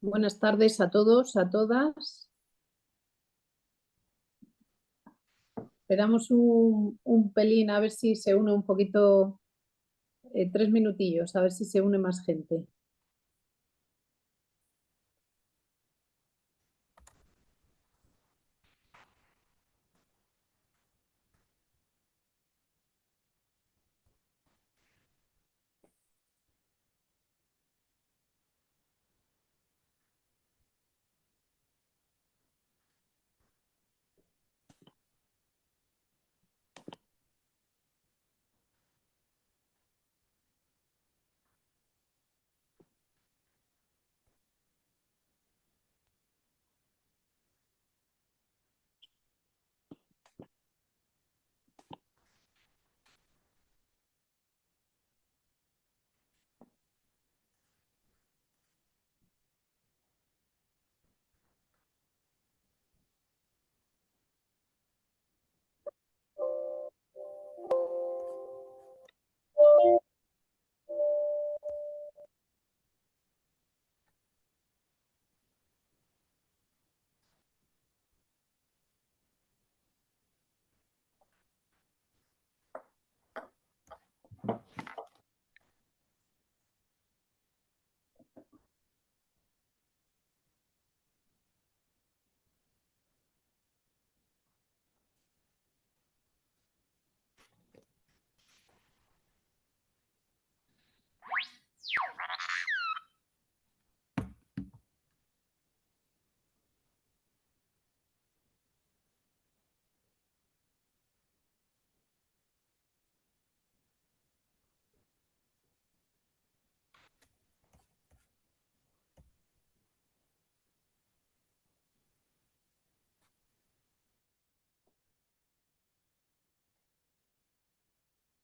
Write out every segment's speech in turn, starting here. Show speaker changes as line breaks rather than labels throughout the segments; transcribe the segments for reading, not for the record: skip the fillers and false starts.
Buenas tardes a todos, a todas. Esperamos un pelín a ver si se une un poquito, 3 minutillos, a ver si se une más gente.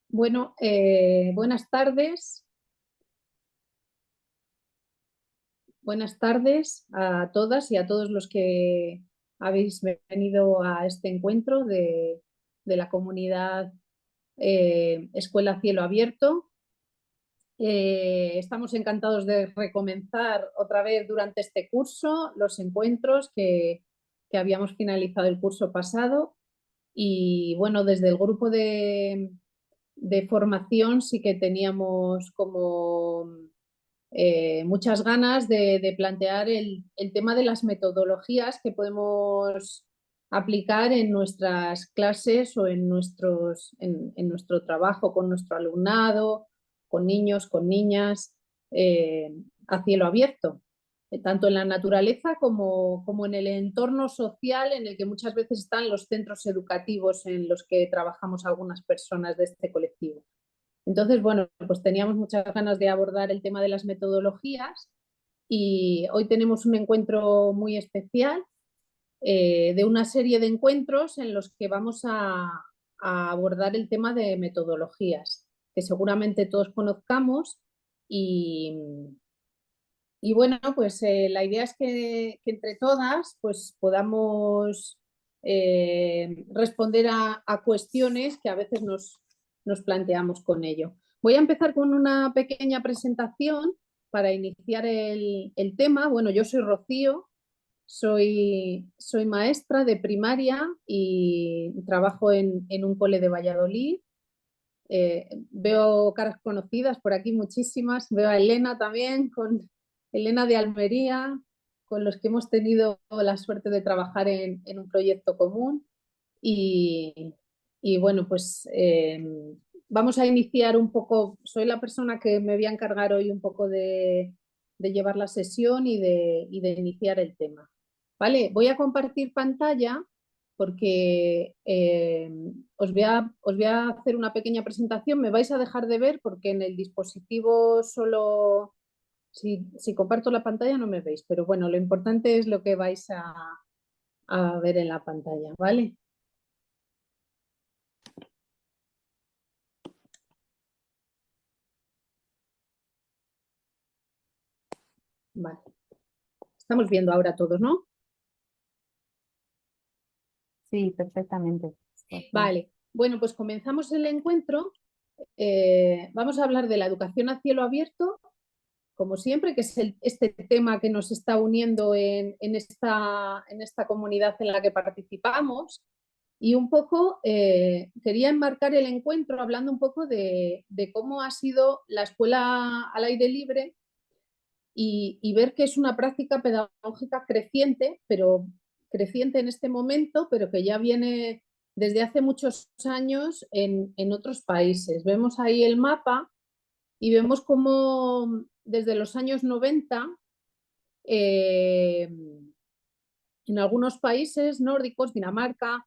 Bueno, buenas tardes. Buenas tardes a todas y a todos los que habéis venido a este encuentro de la comunidad Escuela Cielo Abierto. Estamos encantados de recomenzar otra vez durante este curso los encuentros que habíamos finalizado el curso pasado. Y bueno, desde el grupo de formación sí que teníamos como muchas ganas de plantear el tema de las metodologías que podemos aplicar en nuestras clases o en nuestro trabajo con nuestro alumnado, con niños, con niñas, a cielo abierto, tanto en la naturaleza como en el entorno social en el que muchas veces están los centros educativos en los que trabajamos algunas personas de este colectivo. Entonces, bueno, pues teníamos muchas ganas de abordar el tema de las metodologías y hoy tenemos un encuentro muy especial, de una serie de encuentros en los que vamos a abordar el tema de metodologías, que seguramente todos conozcamos y, y bueno, pues la idea es que entre todas pues podamos responder a cuestiones que a veces nos planteamos con ello. Voy a empezar con una pequeña presentación para iniciar el tema. Bueno, yo soy Rocío, soy maestra de primaria y trabajo en un cole de Valladolid. Veo caras conocidas por aquí, muchísimas. Veo a Elena también, con Elena de Almería, con los que hemos tenido la suerte de trabajar en un proyecto común. Y, y bueno, pues vamos a iniciar un poco. Soy la persona que me voy a encargar hoy un poco de llevar la sesión y de iniciar el tema. ¿Vale? Voy a compartir pantalla porque os voy a hacer una pequeña presentación. Me vais a dejar de ver porque en el dispositivo solo, si comparto la pantalla no me veis, pero bueno, lo importante es lo que vais a ver en la pantalla, ¿vale? Vale. Estamos viendo ahora todos, ¿no?
Sí, perfectamente.
Vale. Bueno, pues comenzamos el encuentro. Vamos a hablar de la educación a cielo abierto como siempre, que es este tema que nos está uniendo en esta comunidad en la que participamos. Y un poco quería enmarcar el encuentro hablando un poco de cómo ha sido la escuela al aire libre y ver que es una práctica pedagógica creciente, pero creciente en este momento, pero que ya viene desde hace muchos años en otros países. Vemos ahí el mapa y vemos cómo desde los años 90 en algunos países nórdicos, Dinamarca,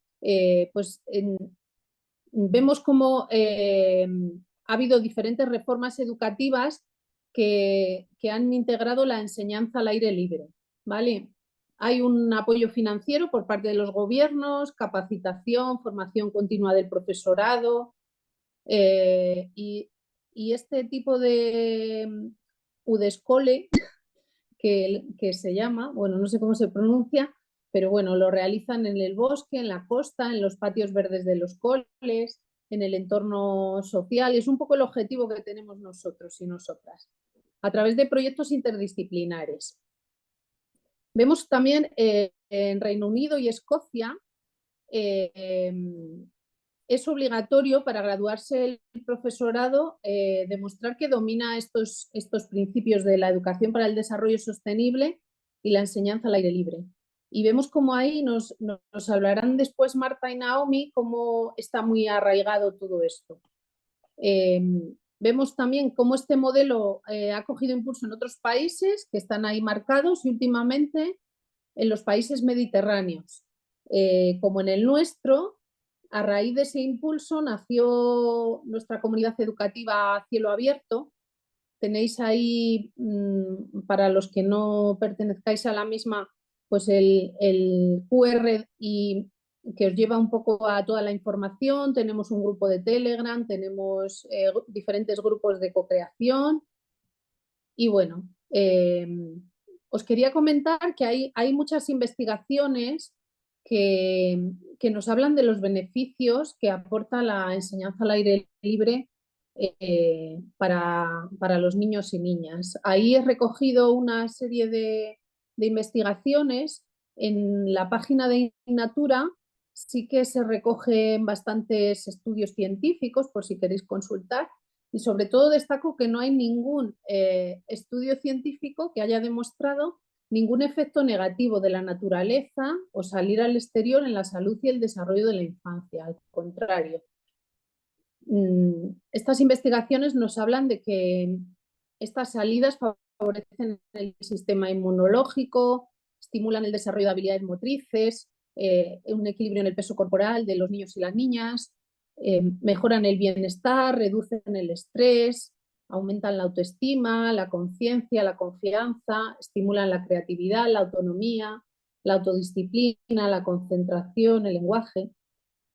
pues vemos cómo ha habido diferentes reformas educativas que han integrado la enseñanza al aire libre, ¿vale? Hay un apoyo financiero por parte de los gobiernos, capacitación, formación continua del profesorado y este tipo de UDESCOLE que se llama, bueno, no sé cómo se pronuncia, pero bueno, lo realizan en el bosque, en la costa, en los patios verdes de los coles, en el entorno social, y es un poco el objetivo que tenemos nosotros y nosotras, a través de proyectos interdisciplinares. Vemos también en Reino Unido y Escocia es obligatorio para graduarse el profesorado demostrar que domina estos principios de la educación para el desarrollo sostenible y la enseñanza al aire libre. Y vemos cómo ahí nos hablarán después Marta y Naomi cómo está muy arraigado todo esto. Vemos también cómo este modelo ha cogido impulso en otros países que están ahí marcados y últimamente en los países mediterráneos, como en el nuestro. A raíz de ese impulso nació nuestra comunidad educativa Cielo Abierto. Tenéis ahí, para los que no pertenezcáis a la misma, pues el QR y que os lleva un poco a toda la información. Tenemos un grupo de Telegram, tenemos diferentes grupos de co-creación. Y bueno, os quería comentar que hay muchas investigaciones que nos hablan de los beneficios que aporta la enseñanza al aire libre para los niños y niñas. Ahí he recogido una serie de investigaciones. En la página de Natura sí que se recogen bastantes estudios científicos, por si queréis consultar, y sobre todo destaco que no hay ningún estudio científico que haya demostrado ningún efecto negativo de la naturaleza o salir al exterior en la salud y el desarrollo de la infancia. Al contrario, estas investigaciones nos hablan de que estas salidas favorecen el sistema inmunológico, estimulan el desarrollo de habilidades motrices, un equilibrio en el peso corporal de los niños y las niñas, mejoran el bienestar, reducen el estrés, aumentan la autoestima, la conciencia, la confianza, estimulan la creatividad, la autonomía, la autodisciplina, la concentración, el lenguaje.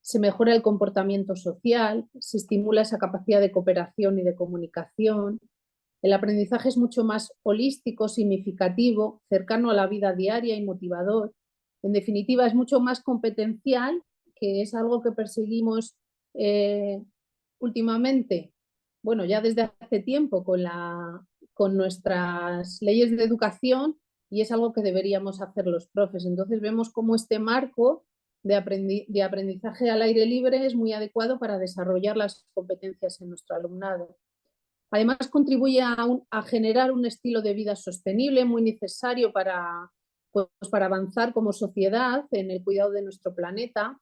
Se mejora el comportamiento social, se estimula esa capacidad de cooperación y de comunicación. El aprendizaje es mucho más holístico, significativo, cercano a la vida diaria y motivador. En definitiva, es mucho más competencial, que es algo que perseguimos últimamente, bueno, ya desde hace tiempo con nuestras leyes de educación, y es algo que deberíamos hacer los profes. Entonces vemos cómo este marco de aprendizaje al aire libre es muy adecuado para desarrollar las competencias en nuestro alumnado. Además, contribuye a generar un estilo de vida sostenible muy necesario pues, para avanzar como sociedad en el cuidado de nuestro planeta.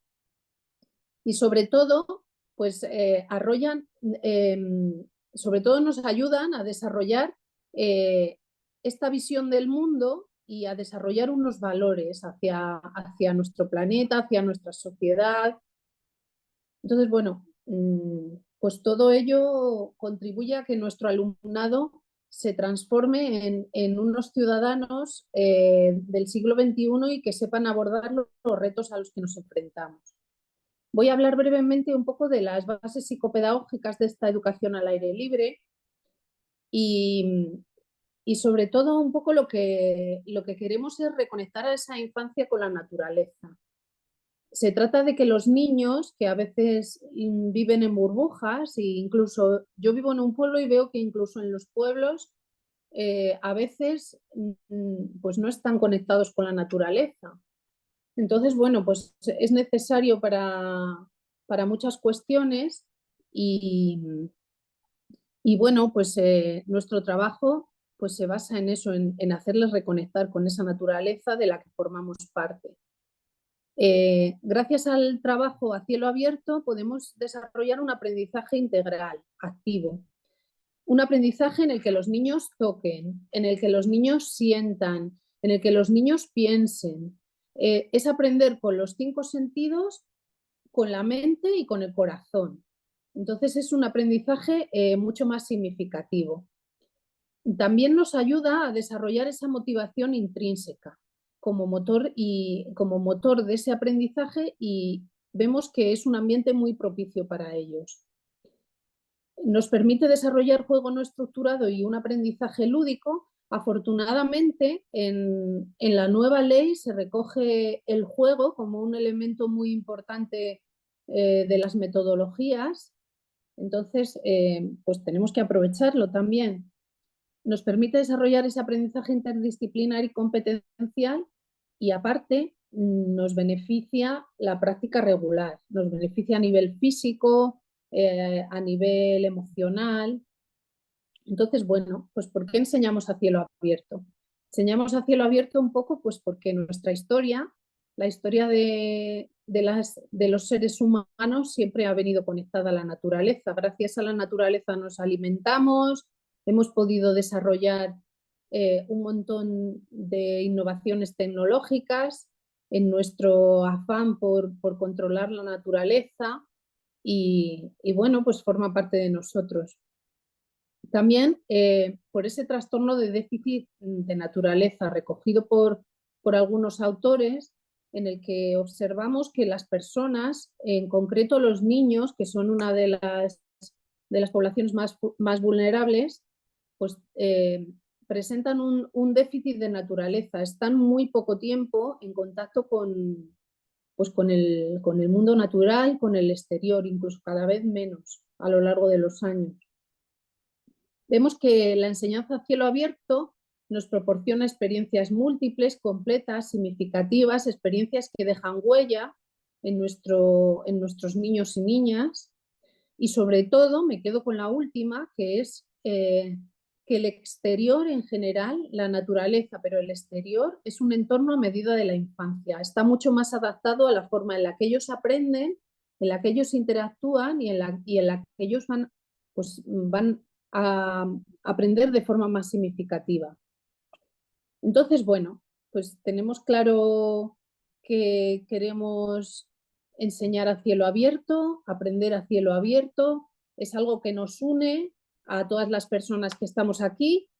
Y sobre todo, pues sobre todo nos ayudan a desarrollar esta visión del mundo y a desarrollar unos valores hacia nuestro planeta, hacia nuestra sociedad. Entonces, bueno, pues todo ello contribuye a que nuestro alumnado se transforme en unos ciudadanos del siglo XXI y que sepan abordar los retos a los que nos enfrentamos. Voy a hablar brevemente un poco de las bases psicopedagógicas de esta educación al aire libre y sobre todo un poco lo que queremos es reconectar a esa infancia con la naturaleza. Se trata de que los niños, que a veces viven en burbujas, e incluso yo vivo en un pueblo y veo que incluso en los pueblos a veces pues no están conectados con la naturaleza. Entonces, bueno, pues es necesario para muchas cuestiones y bueno, pues nuestro trabajo pues se basa en eso, en hacerles reconectar con esa naturaleza de la que formamos parte. Gracias al trabajo a cielo abierto podemos desarrollar un aprendizaje integral, activo. Un aprendizaje en el que los niños toquen, en el que los niños sientan, en el que los niños piensen. Es aprender con los 5 sentidos, con la mente y con el corazón. Entonces es un aprendizaje mucho más significativo. También nos ayuda a desarrollar esa motivación intrínseca como motor de ese aprendizaje y vemos que es un ambiente muy propicio para ellos. Nos permite desarrollar juego no estructurado y un aprendizaje lúdico. Afortunadamente, en la nueva ley se recoge el juego como un elemento muy importante de las metodologías. Entonces, pues tenemos que aprovecharlo también. Nos permite desarrollar ese aprendizaje interdisciplinar y competencial y aparte nos beneficia la práctica regular, nos beneficia a nivel físico, a nivel emocional. Entonces, bueno, pues ¿por qué enseñamos a cielo abierto? Enseñamos a cielo abierto un poco pues porque nuestra historia, la historia de los seres humanos siempre ha venido conectada a la naturaleza. Gracias a la naturaleza nos alimentamos, hemos podido desarrollar un montón de innovaciones tecnológicas en nuestro afán por controlar la naturaleza y bueno, pues forma parte de nosotros. También por ese trastorno de déficit de naturaleza recogido por algunos autores, en el que observamos que las personas, en concreto los niños, que son una de las poblaciones más vulnerables, pues presentan un déficit de naturaleza, están muy poco tiempo en contacto pues con el mundo natural, con el exterior, incluso cada vez menos a lo largo de los años. Vemos que la enseñanza a cielo abierto nos proporciona experiencias múltiples, completas, significativas, experiencias que dejan huella en nuestros niños y niñas. Y sobre todo, me quedo con la última, que es que el exterior en general, la naturaleza, pero el exterior es un entorno a medida de la infancia. Está mucho más adaptado a la forma en la que ellos aprenden, en la que ellos interactúan y en la que ellos van a aprender de forma más significativa. Entonces, bueno, pues tenemos claro que queremos enseñar a cielo abierto, aprender a cielo abierto, es algo que nos une a todas las personas que estamos aquí.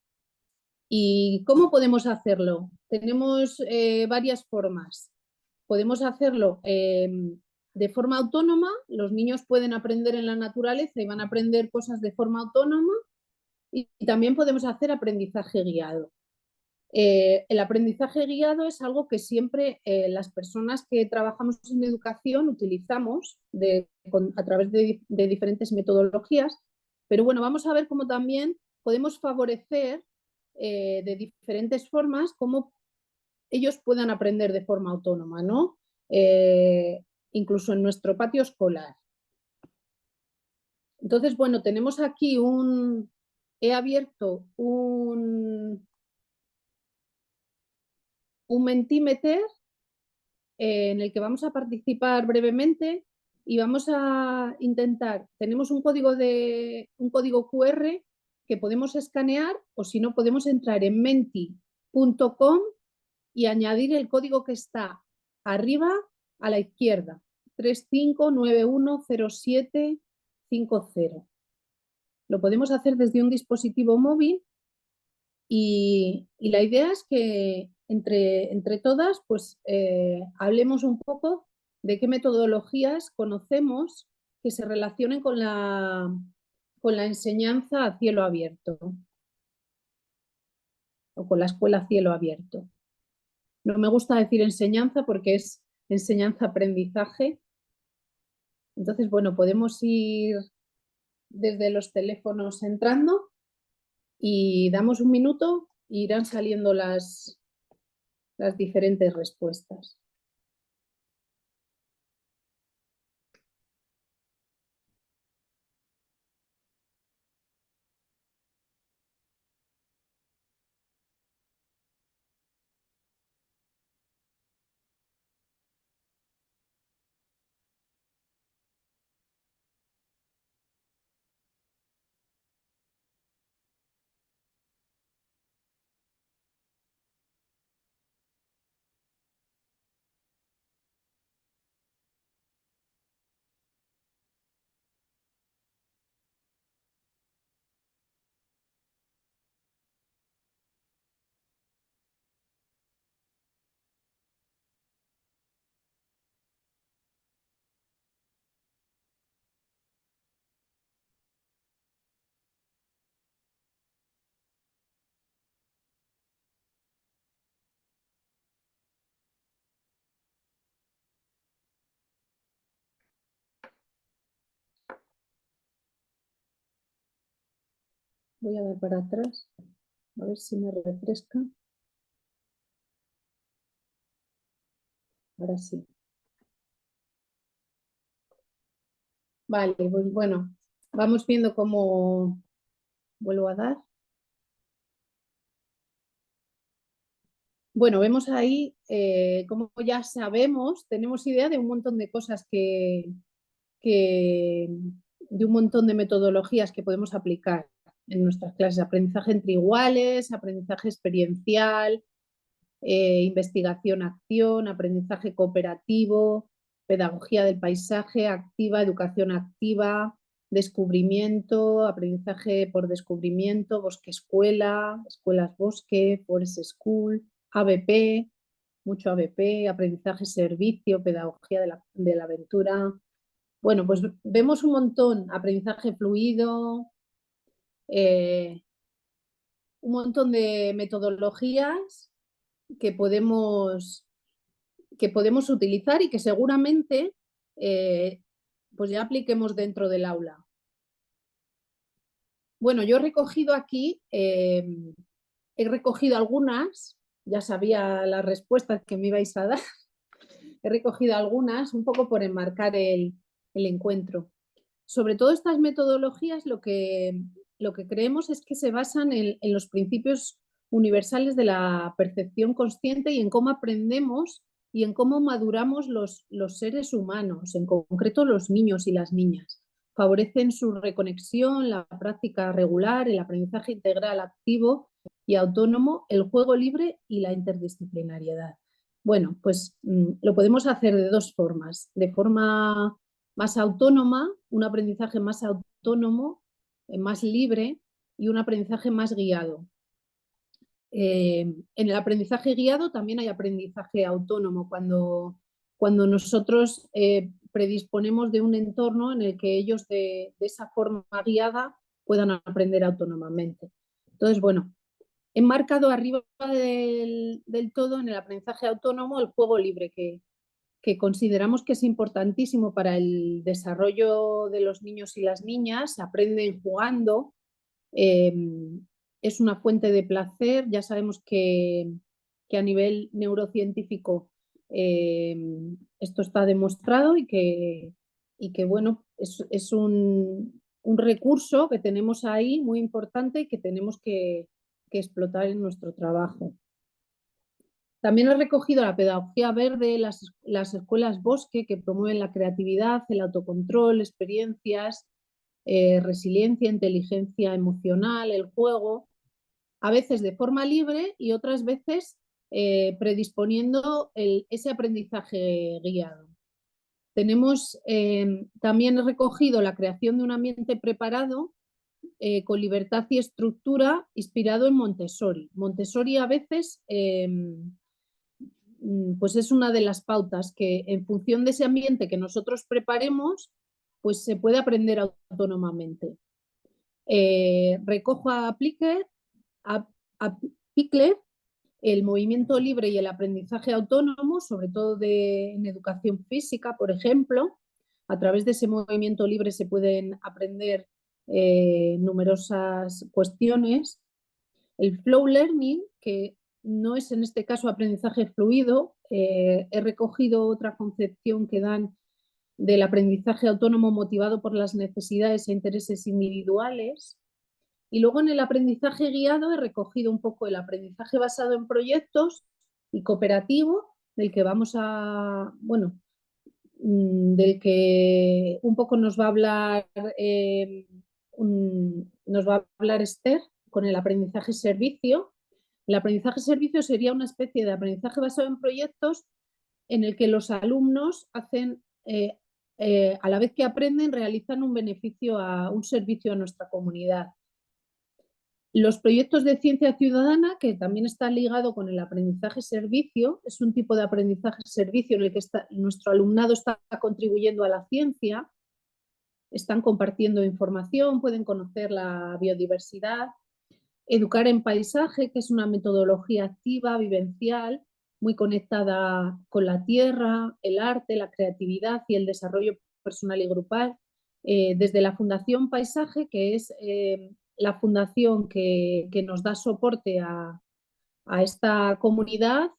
¿Y cómo podemos hacerlo? Tenemos varias formas. Podemos hacerlo de forma autónoma, los niños pueden aprender en la naturaleza y van a aprender cosas de forma autónoma, y también podemos hacer aprendizaje guiado. El aprendizaje guiado es algo que siempre las personas que trabajamos en educación utilizamos a través de diferentes metodologías, pero bueno, vamos a ver cómo también podemos favorecer de diferentes formas cómo ellos puedan aprender de forma autónoma, ¿no? Incluso en nuestro patio escolar. Entonces, bueno, tenemos aquí he abierto un Mentimeter en el que vamos a participar brevemente y vamos a intentar, tenemos un código QR que podemos escanear, o si no podemos entrar en menti.com y añadir el código que está arriba a la izquierda, 35910750. Lo podemos hacer desde un dispositivo móvil y la idea es que entre todas pues hablemos un poco de qué metodologías conocemos que se relacionen con la enseñanza a cielo abierto o con la escuela a cielo abierto. No me gusta decir enseñanza porque es enseñanza-aprendizaje. Entonces, bueno, podemos ir desde los teléfonos entrando y damos un minuto e irán saliendo las diferentes respuestas. Voy a dar para atrás, a ver si me refresca. Ahora sí. Vale, pues bueno, vamos viendo cómo vuelvo a dar. Bueno, vemos ahí, como ya sabemos, tenemos idea de un montón de cosas de un montón de metodologías que podemos aplicar en nuestras clases. Aprendizaje entre iguales, aprendizaje experiencial, investigación-acción, aprendizaje cooperativo, pedagogía del paisaje activa, educación activa, descubrimiento, aprendizaje por descubrimiento, bosque-escuela, escuelas-bosque, forest school, ABP, mucho ABP, aprendizaje-servicio, pedagogía de la aventura. Bueno, pues vemos un montón, aprendizaje fluido, un montón de metodologías que podemos utilizar y que seguramente pues ya apliquemos dentro del aula. Bueno, yo he recogido aquí, he recogido algunas, ya sabía las respuestas que me ibais a dar, he recogido algunas un poco por enmarcar el encuentro. Sobre todo estas metodologías lo que creemos es que se basan en los principios universales de la percepción consciente y en cómo aprendemos y en cómo maduramos los seres humanos, en concreto los niños y las niñas. Favorecen su reconexión, la práctica regular, el aprendizaje integral activo y autónomo, el juego libre y la interdisciplinariedad. Bueno, pues lo podemos hacer de dos formas. De forma más autónoma, un aprendizaje más autónomo, más libre y un aprendizaje más guiado. En el aprendizaje guiado también hay aprendizaje autónomo, cuando nosotros predisponemos de un entorno en el que ellos de esa forma guiada puedan aprender autónomamente. Entonces, bueno, he marcado arriba del todo en el aprendizaje autónomo el juego libre, que consideramos que es importantísimo para el desarrollo de los niños y las niñas. Aprenden jugando, es una fuente de placer. Ya sabemos que a nivel neurocientífico esto está demostrado y que bueno, es un recurso que tenemos ahí muy importante y que tenemos que explotar en nuestro trabajo. También he recogido la pedagogía verde, las escuelas bosque que promueven la creatividad, el autocontrol, experiencias, resiliencia, inteligencia emocional, el juego, a veces de forma libre y otras veces predisponiendo ese aprendizaje guiado. También he recogido la creación de un ambiente preparado con libertad y estructura inspirado en Montessori. Montessori a veces pues es una de las pautas que en función de ese ambiente que nosotros preparemos, pues se puede aprender autónomamente. Recojo a Pickler el movimiento libre y el aprendizaje autónomo, sobre todo en educación física, por ejemplo. A través de ese movimiento libre se pueden aprender numerosas cuestiones El flow learning, que no es en este caso aprendizaje fluido, he recogido otra concepción que dan del aprendizaje autónomo motivado por las necesidades e intereses individuales. Y luego en el aprendizaje guiado he recogido un poco el aprendizaje basado en proyectos y cooperativo, del que vamos a, bueno, del que un poco nos va a hablar, nos va a hablar Esther con el aprendizaje servicio. El aprendizaje servicio sería una especie de aprendizaje basado en proyectos en el que los alumnos hacen, a la vez que aprenden, realizan un beneficio, un servicio a nuestra comunidad. Los proyectos de ciencia ciudadana, que también está ligado con el aprendizaje servicio, es un tipo de aprendizaje servicio en el que nuestro alumnado está contribuyendo a la ciencia, están compartiendo información, pueden conocer la biodiversidad. Educar en paisaje, que es una metodología activa, vivencial, muy conectada con la tierra, el arte, la creatividad y el desarrollo personal y grupal. Desde la Fundación Paisaje, que es la fundación que nos da soporte a esta comunidad,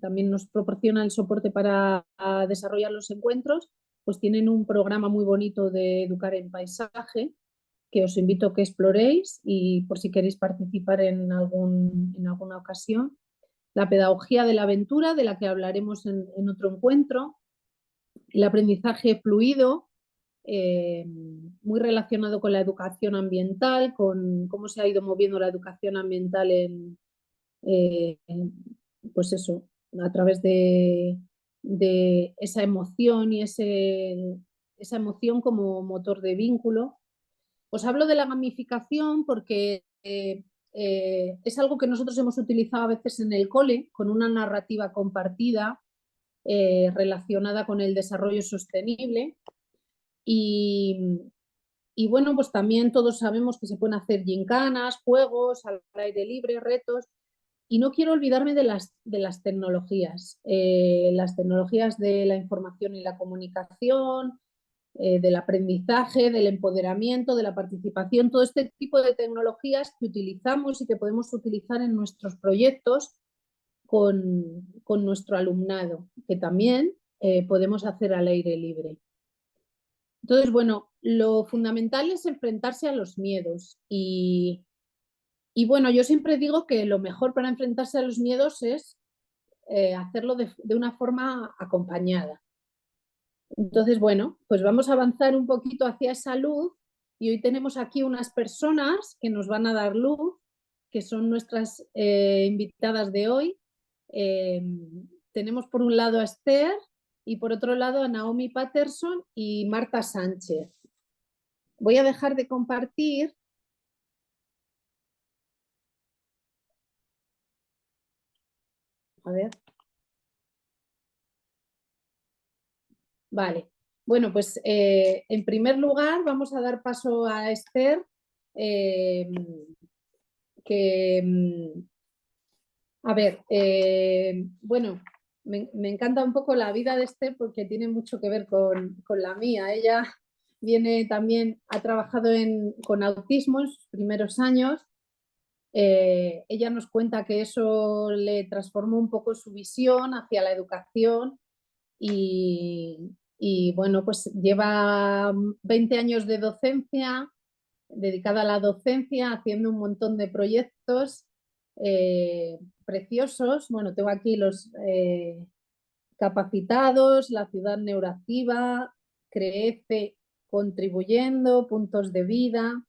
también nos proporciona el soporte para desarrollar los encuentros, pues tienen un programa muy bonito de educar en paisaje, que os invito a que exploréis y por si queréis participar en alguna ocasión. La pedagogía de la aventura, de la que hablaremos en otro encuentro. El aprendizaje fluido, muy relacionado con la educación ambiental, con cómo se ha ido moviendo la educación ambiental pues eso, a través de esa emoción y esa emoción como motor de vínculo. Os hablo de la gamificación porque es algo que nosotros hemos utilizado a veces en el cole con una narrativa compartida relacionada con el desarrollo sostenible y bueno, pues también todos sabemos que se pueden hacer gincanas, juegos al aire libre, retos. Y no quiero olvidarme de las tecnologías de la información y la comunicación, del aprendizaje, del empoderamiento, de la participación, todo este tipo de tecnologías que utilizamos y que podemos utilizar en nuestros proyectos con nuestro alumnado, que también podemos hacer al aire libre. Entonces, bueno, lo fundamental es enfrentarse a los miedos y bueno, yo siempre digo que lo mejor para enfrentarse a los miedos es hacerlo de una forma acompañada. Entonces, bueno, pues vamos a avanzar un poquito hacia esa luz y hoy tenemos aquí unas personas que nos van a dar luz, que son nuestras invitadas de hoy. Tenemos por un lado a Esther y por otro lado a Naomi Patterson y Marta Sánchez. Voy a dejar de compartir. A ver. Vale. Bueno, pues en primer lugar vamos a dar paso a Esther, que, a ver, bueno, me encanta un poco la vida de Esther porque tiene mucho que ver con la mía. Ella viene también, ha trabajado con autismo en sus primeros años. Ella nos cuenta que eso le transformó un poco su visión hacia la educación y bueno, pues lleva 20 años de docencia, dedicada a la docencia, haciendo un montón de proyectos preciosos. Bueno, tengo aquí los capacitados, la ciudad neuroactiva, Crece contribuyendo, puntos de vida.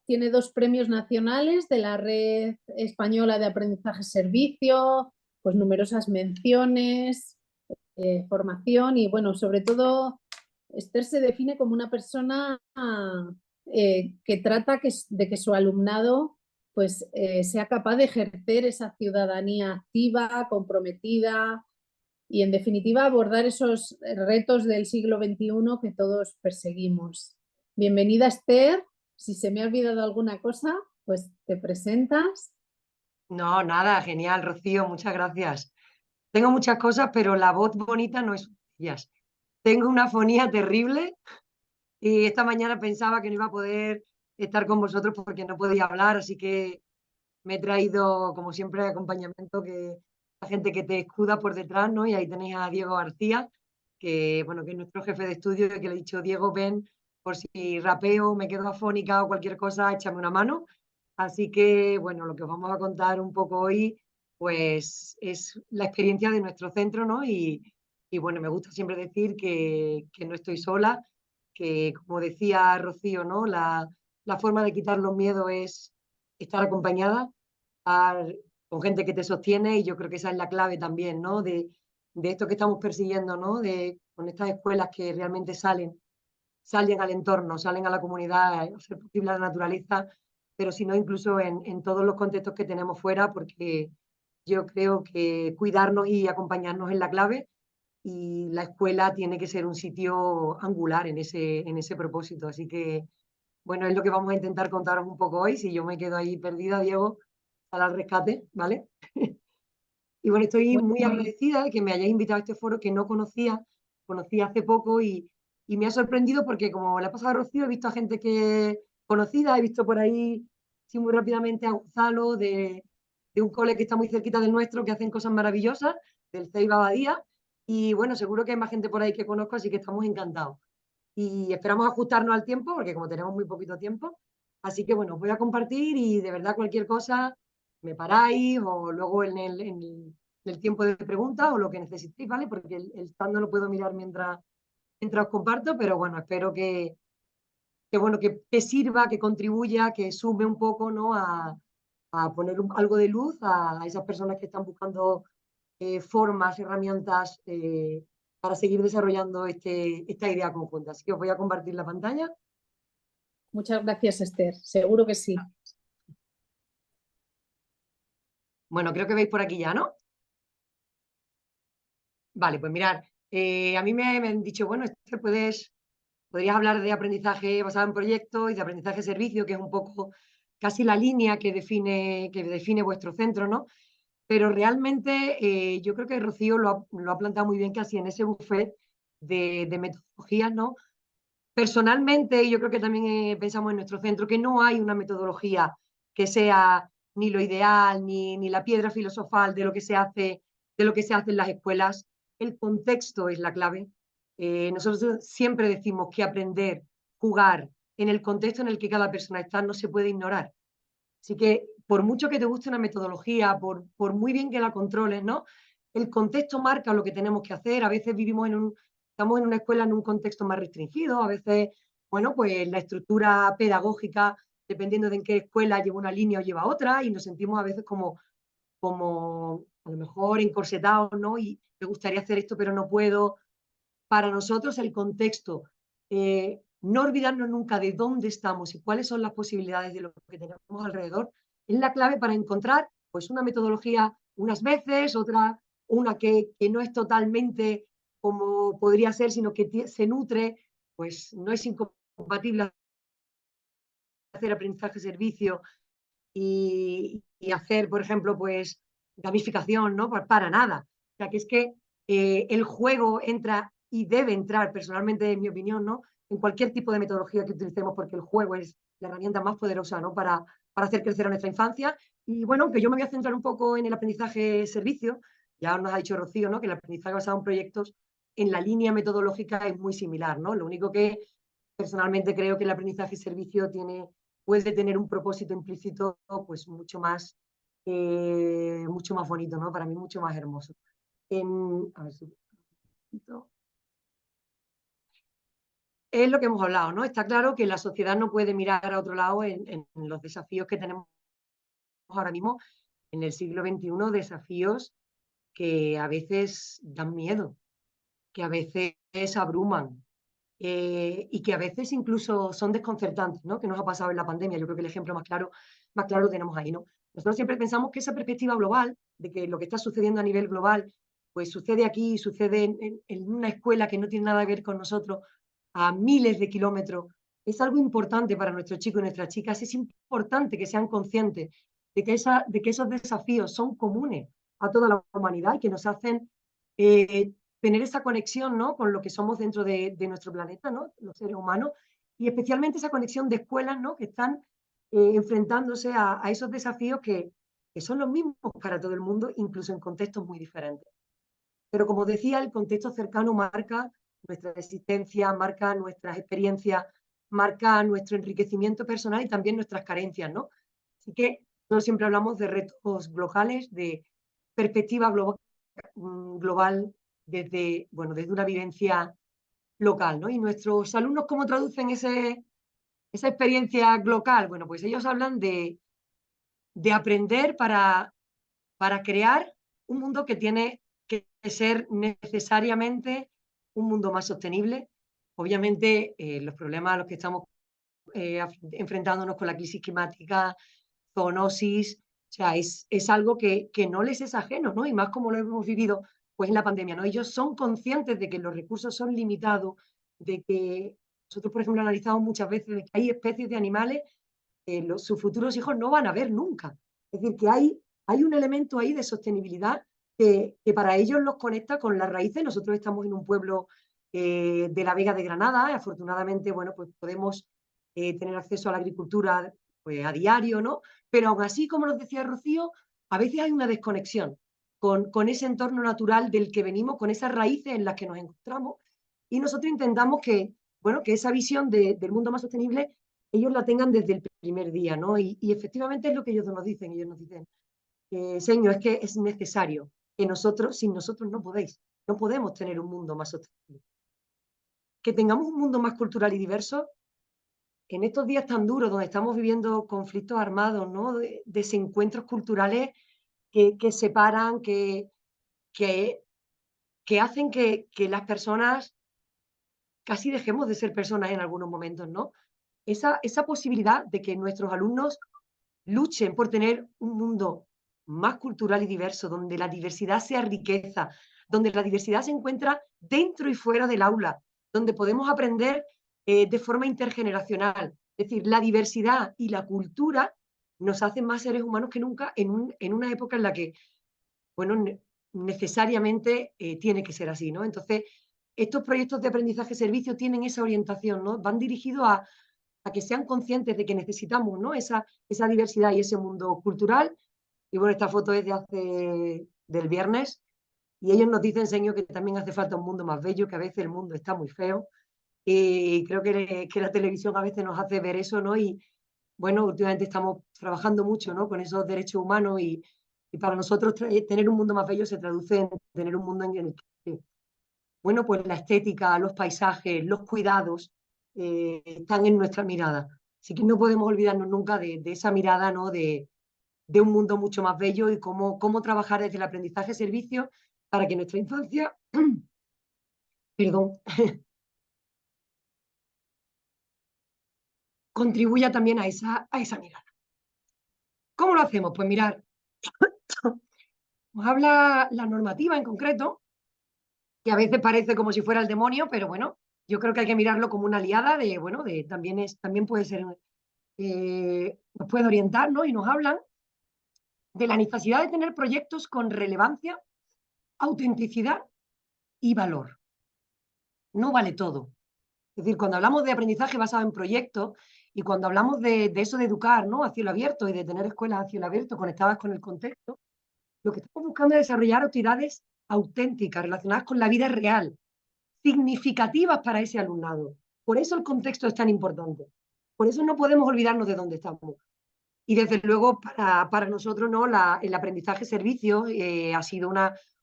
Tiene 2 premios nacionales de la Red Española de Aprendizaje Servicio, pues numerosas menciones, formación y bueno, sobre todo Esther se define como una persona que trata de que su alumnado pues sea capaz de ejercer esa ciudadanía activa, comprometida y en definitiva abordar esos retos del siglo XXI que todos perseguimos. Bienvenida Esther, si se me ha olvidado alguna cosa, pues te presentas.
No, nada, genial, Rocío, muchas gracias. Tengo muchas cosas, pero la voz bonita no es una de ellas. Tengo una fonía terrible y esta mañana pensaba que no iba a poder estar con vosotros porque no podía hablar, así que me he traído, como siempre, acompañamiento, que la gente que te escuda por detrás, ¿no? Y ahí tenéis a Diego García, que, bueno, que es nuestro jefe de estudio, y que le he dicho, Diego, ven, por si rapeo, me quedo afónica o cualquier cosa, échame una mano. Así que, bueno, lo que os vamos a contar un poco hoy, pues es la experiencia de nuestro centro, ¿no? Y bueno, me gusta siempre decir que no estoy sola, que como decía Rocío, ¿no? La forma de quitar los miedos es estar acompañada, estar con gente que te sostiene, y yo creo que esa es la clave también, ¿no? De esto que estamos persiguiendo, ¿no? Con estas escuelas que realmente salen al entorno, salen a la comunidad, a hacer posible la naturaleza, pero si no, incluso en todos los contextos que tenemos fuera, porque yo creo que cuidarnos y acompañarnos es la clave, y la escuela tiene que ser un sitio angular en ese propósito. Así que, bueno, es lo que vamos a intentar contaros un poco hoy. Si yo me quedo ahí perdida, Diego, al rescate, ¿vale? Y bueno, estoy
Bueno,
muy agradecida de que me hayáis invitado a este foro que no conocía, conocí hace poco, y me ha sorprendido porque, como le ha pasado a Rocío, he visto a gente que conocida, he visto por ahí, sí, muy rápidamente, a Gonzalo de un cole que está muy cerquita del nuestro, que hacen cosas maravillosas, del Ceiba Abadía, y bueno, seguro que hay más gente por ahí que conozco, así que estamos encantados. Y esperamos ajustarnos al tiempo, porque como tenemos muy poquito tiempo, así que bueno, os voy a compartir, y de verdad cualquier cosa me paráis, o luego en el tiempo de preguntas, o lo que necesitéis, ¿vale? Porque el stand no lo puedo mirar mientras os comparto, pero bueno, espero bueno, que sirva, que contribuya, que sume un poco, ¿no? A poner algo de luz a esas personas que están buscando formas, herramientas para seguir desarrollando esta idea conjunta. Así que os voy a compartir la pantalla.
muchas gracias, Esther. Seguro que sí.
Bueno, creo que veis por aquí ya, ¿no? Vale, pues mirad, a mí me han dicho, bueno, Esther, podrías hablar de aprendizaje basado en proyectos y de aprendizaje servicio, que es un poco casi la línea que define vuestro centro, ¿no? Pero realmente yo creo que Rocío lo ha planteado muy bien, casi en ese buffet de metodologías, ¿no? Personalmente, y yo creo que también pensamos en nuestro centro, que no hay una metodología que sea ni lo ideal, ni la piedra filosofal de lo que se hace en las escuelas. El contexto es la clave. Nosotros siempre decimos que aprender, jugar en el contexto en el que cada persona está, no se puede ignorar. Así que, por mucho que te guste una metodología, por muy bien que la controles, ¿no? El contexto marca lo que tenemos que hacer. A veces estamos en una escuela en un contexto más restringido, a veces, bueno, pues la estructura pedagógica, dependiendo de en qué escuela, lleva una línea o lleva otra, y nos sentimos a veces como a lo mejor encorsetados, ¿no? Y me gustaría hacer esto, pero no puedo. Para nosotros el contexto, no olvidarnos nunca de dónde estamos y cuáles son las posibilidades de lo que tenemos alrededor, es la clave para encontrar pues una metodología unas veces, una que no es totalmente como podría ser, sino que se nutre, pues no es incompatible hacer aprendizaje-servicio y hacer, por ejemplo, pues gamificación, ¿no? Para nada. O sea, que es que el juego entra y debe entrar, personalmente, en mi opinión, ¿no? En cualquier tipo de metodología que utilicemos, porque el juego es la herramienta más poderosa, ¿no? Para hacer crecer a nuestra infancia. Y bueno, aunque yo me voy a centrar un poco en el aprendizaje-servicio, ya nos ha dicho Rocío, ¿no? Que el aprendizaje basado en proyectos en la línea metodológica es muy similar, ¿no? Lo único que personalmente creo que el aprendizaje-servicio puede tener un propósito implícito pues mucho más bonito, ¿no? Para mí mucho más hermoso. A ver si... Es lo que hemos hablado, ¿no? Está claro que la sociedad no puede mirar a otro lado en los desafíos que tenemos ahora mismo en el siglo XXI, desafíos que a veces dan miedo, que a veces abruman, y que a veces incluso son desconcertantes, ¿no? Que nos ha pasado en la pandemia. Yo creo que el ejemplo más claro lo tenemos ahí, ¿no? Nosotros siempre pensamos que esa perspectiva global, de que lo que está sucediendo a nivel global, pues sucede aquí, sucede en una escuela que no tiene nada que ver con nosotros, a miles de kilómetros, es algo importante para nuestros chicos y nuestras chicas. Es importante que sean conscientes de que esos desafíos son comunes a toda la humanidad y que nos hacen tener esa conexión, ¿no? Con lo que somos dentro de nuestro planeta, ¿no? Los seres humanos, y especialmente esa conexión de escuelas, ¿no?, que están enfrentándose a esos desafíos que son los mismos para todo el mundo, incluso en contextos muy diferentes. Pero como decía, el contexto cercano marca nuestra existencia, marca nuestras experiencias, marca nuestro enriquecimiento personal y también nuestras carencias, ¿no? Así que nosotros siempre hablamos de retos globales, de perspectiva global desde, bueno, desde una vivencia local, ¿no? Y nuestros alumnos, ¿cómo traducen esa experiencia local? Bueno, pues ellos hablan de aprender para crear un mundo que tiene que ser necesariamente un mundo más sostenible. Obviamente, los problemas a los que estamos enfrentándonos con la crisis climática, zoonosis, o sea, es algo que no les es ajeno, ¿no? Y más como lo hemos vivido pues en la pandemia, ¿no? Ellos son conscientes de que los recursos son limitados, de que nosotros, por ejemplo, analizamos muchas veces de que hay especies de animales que sus futuros hijos no van a ver nunca. Es decir, que hay un elemento ahí de sostenibilidad que para ellos los conecta con las raíces. Nosotros estamos en un pueblo de la Vega de Granada, afortunadamente, bueno, pues podemos tener acceso a la agricultura pues, a diario, ¿no? Pero aún así, como nos decía Rocío, a veces hay una desconexión con ese entorno natural del que venimos, con esas raíces en las que nos encontramos, y nosotros intentamos que, bueno, que esa visión del mundo más sostenible ellos la tengan desde el primer día, ¿no? Y efectivamente es lo que ellos nos dicen. Ellos nos dicen, señor, es que es necesario que nosotros, sin nosotros no podéis, no podemos tener un mundo más sostenible. Que tengamos un mundo más cultural y diverso, en estos días tan duros donde estamos viviendo conflictos armados, ¿no? Desencuentros culturales que separan, que, que hacen que las personas casi dejemos de ser personas en algunos momentos, ¿no? Esa posibilidad de que nuestros alumnos luchen por tener un mundo más cultural y diverso, donde la diversidad sea riqueza, donde la diversidad se encuentra dentro y fuera del aula, donde podemos aprender de forma intergeneracional. Es decir, la diversidad y la cultura nos hacen más seres humanos que nunca en una época en la que, bueno, necesariamente tiene que ser así, ¿no? Entonces, estos proyectos de aprendizaje-servicio tienen esa orientación, ¿no? Van dirigidos a que sean conscientes de que necesitamos, ¿no? esa diversidad y ese mundo cultural. Y bueno, esta foto es del viernes, y ellos nos dicen, señor, que también hace falta un mundo más bello, que a veces el mundo está muy feo, y creo que la televisión a veces nos hace ver eso, ¿no? Y bueno, últimamente estamos trabajando mucho, ¿no?, con esos derechos humanos, y para nosotros tener un mundo más bello se traduce en tener un mundo en el que, bueno, pues la estética, los paisajes, los cuidados están en nuestra mirada. Así que no podemos olvidarnos nunca de esa mirada, ¿no?, de un mundo mucho más bello, y cómo trabajar desde el aprendizaje-servicio para que nuestra infancia, perdón, contribuya también a esa mirada. ¿Cómo lo hacemos? Pues mirar, nos habla la normativa en concreto, que a veces parece como si fuera el demonio, pero bueno, yo creo que hay que mirarlo como una aliada bueno, también puede ser, nos puede orientar, ¿no? Y nos hablan de la necesidad de tener proyectos con relevancia, autenticidad y valor. No vale todo. Es decir, cuando hablamos de aprendizaje basado en proyectos, y cuando hablamos de eso de educar, ¿no?, a cielo abierto, y de tener escuelas a cielo abierto conectadas con el contexto, lo que estamos buscando es desarrollar actividades auténticas, relacionadas con la vida real, significativas para ese alumnado. Por eso el contexto es tan importante. Por eso no podemos olvidarnos de dónde estamos. Y desde luego para nosotros, ¿no?, el aprendizaje-servicio ha sido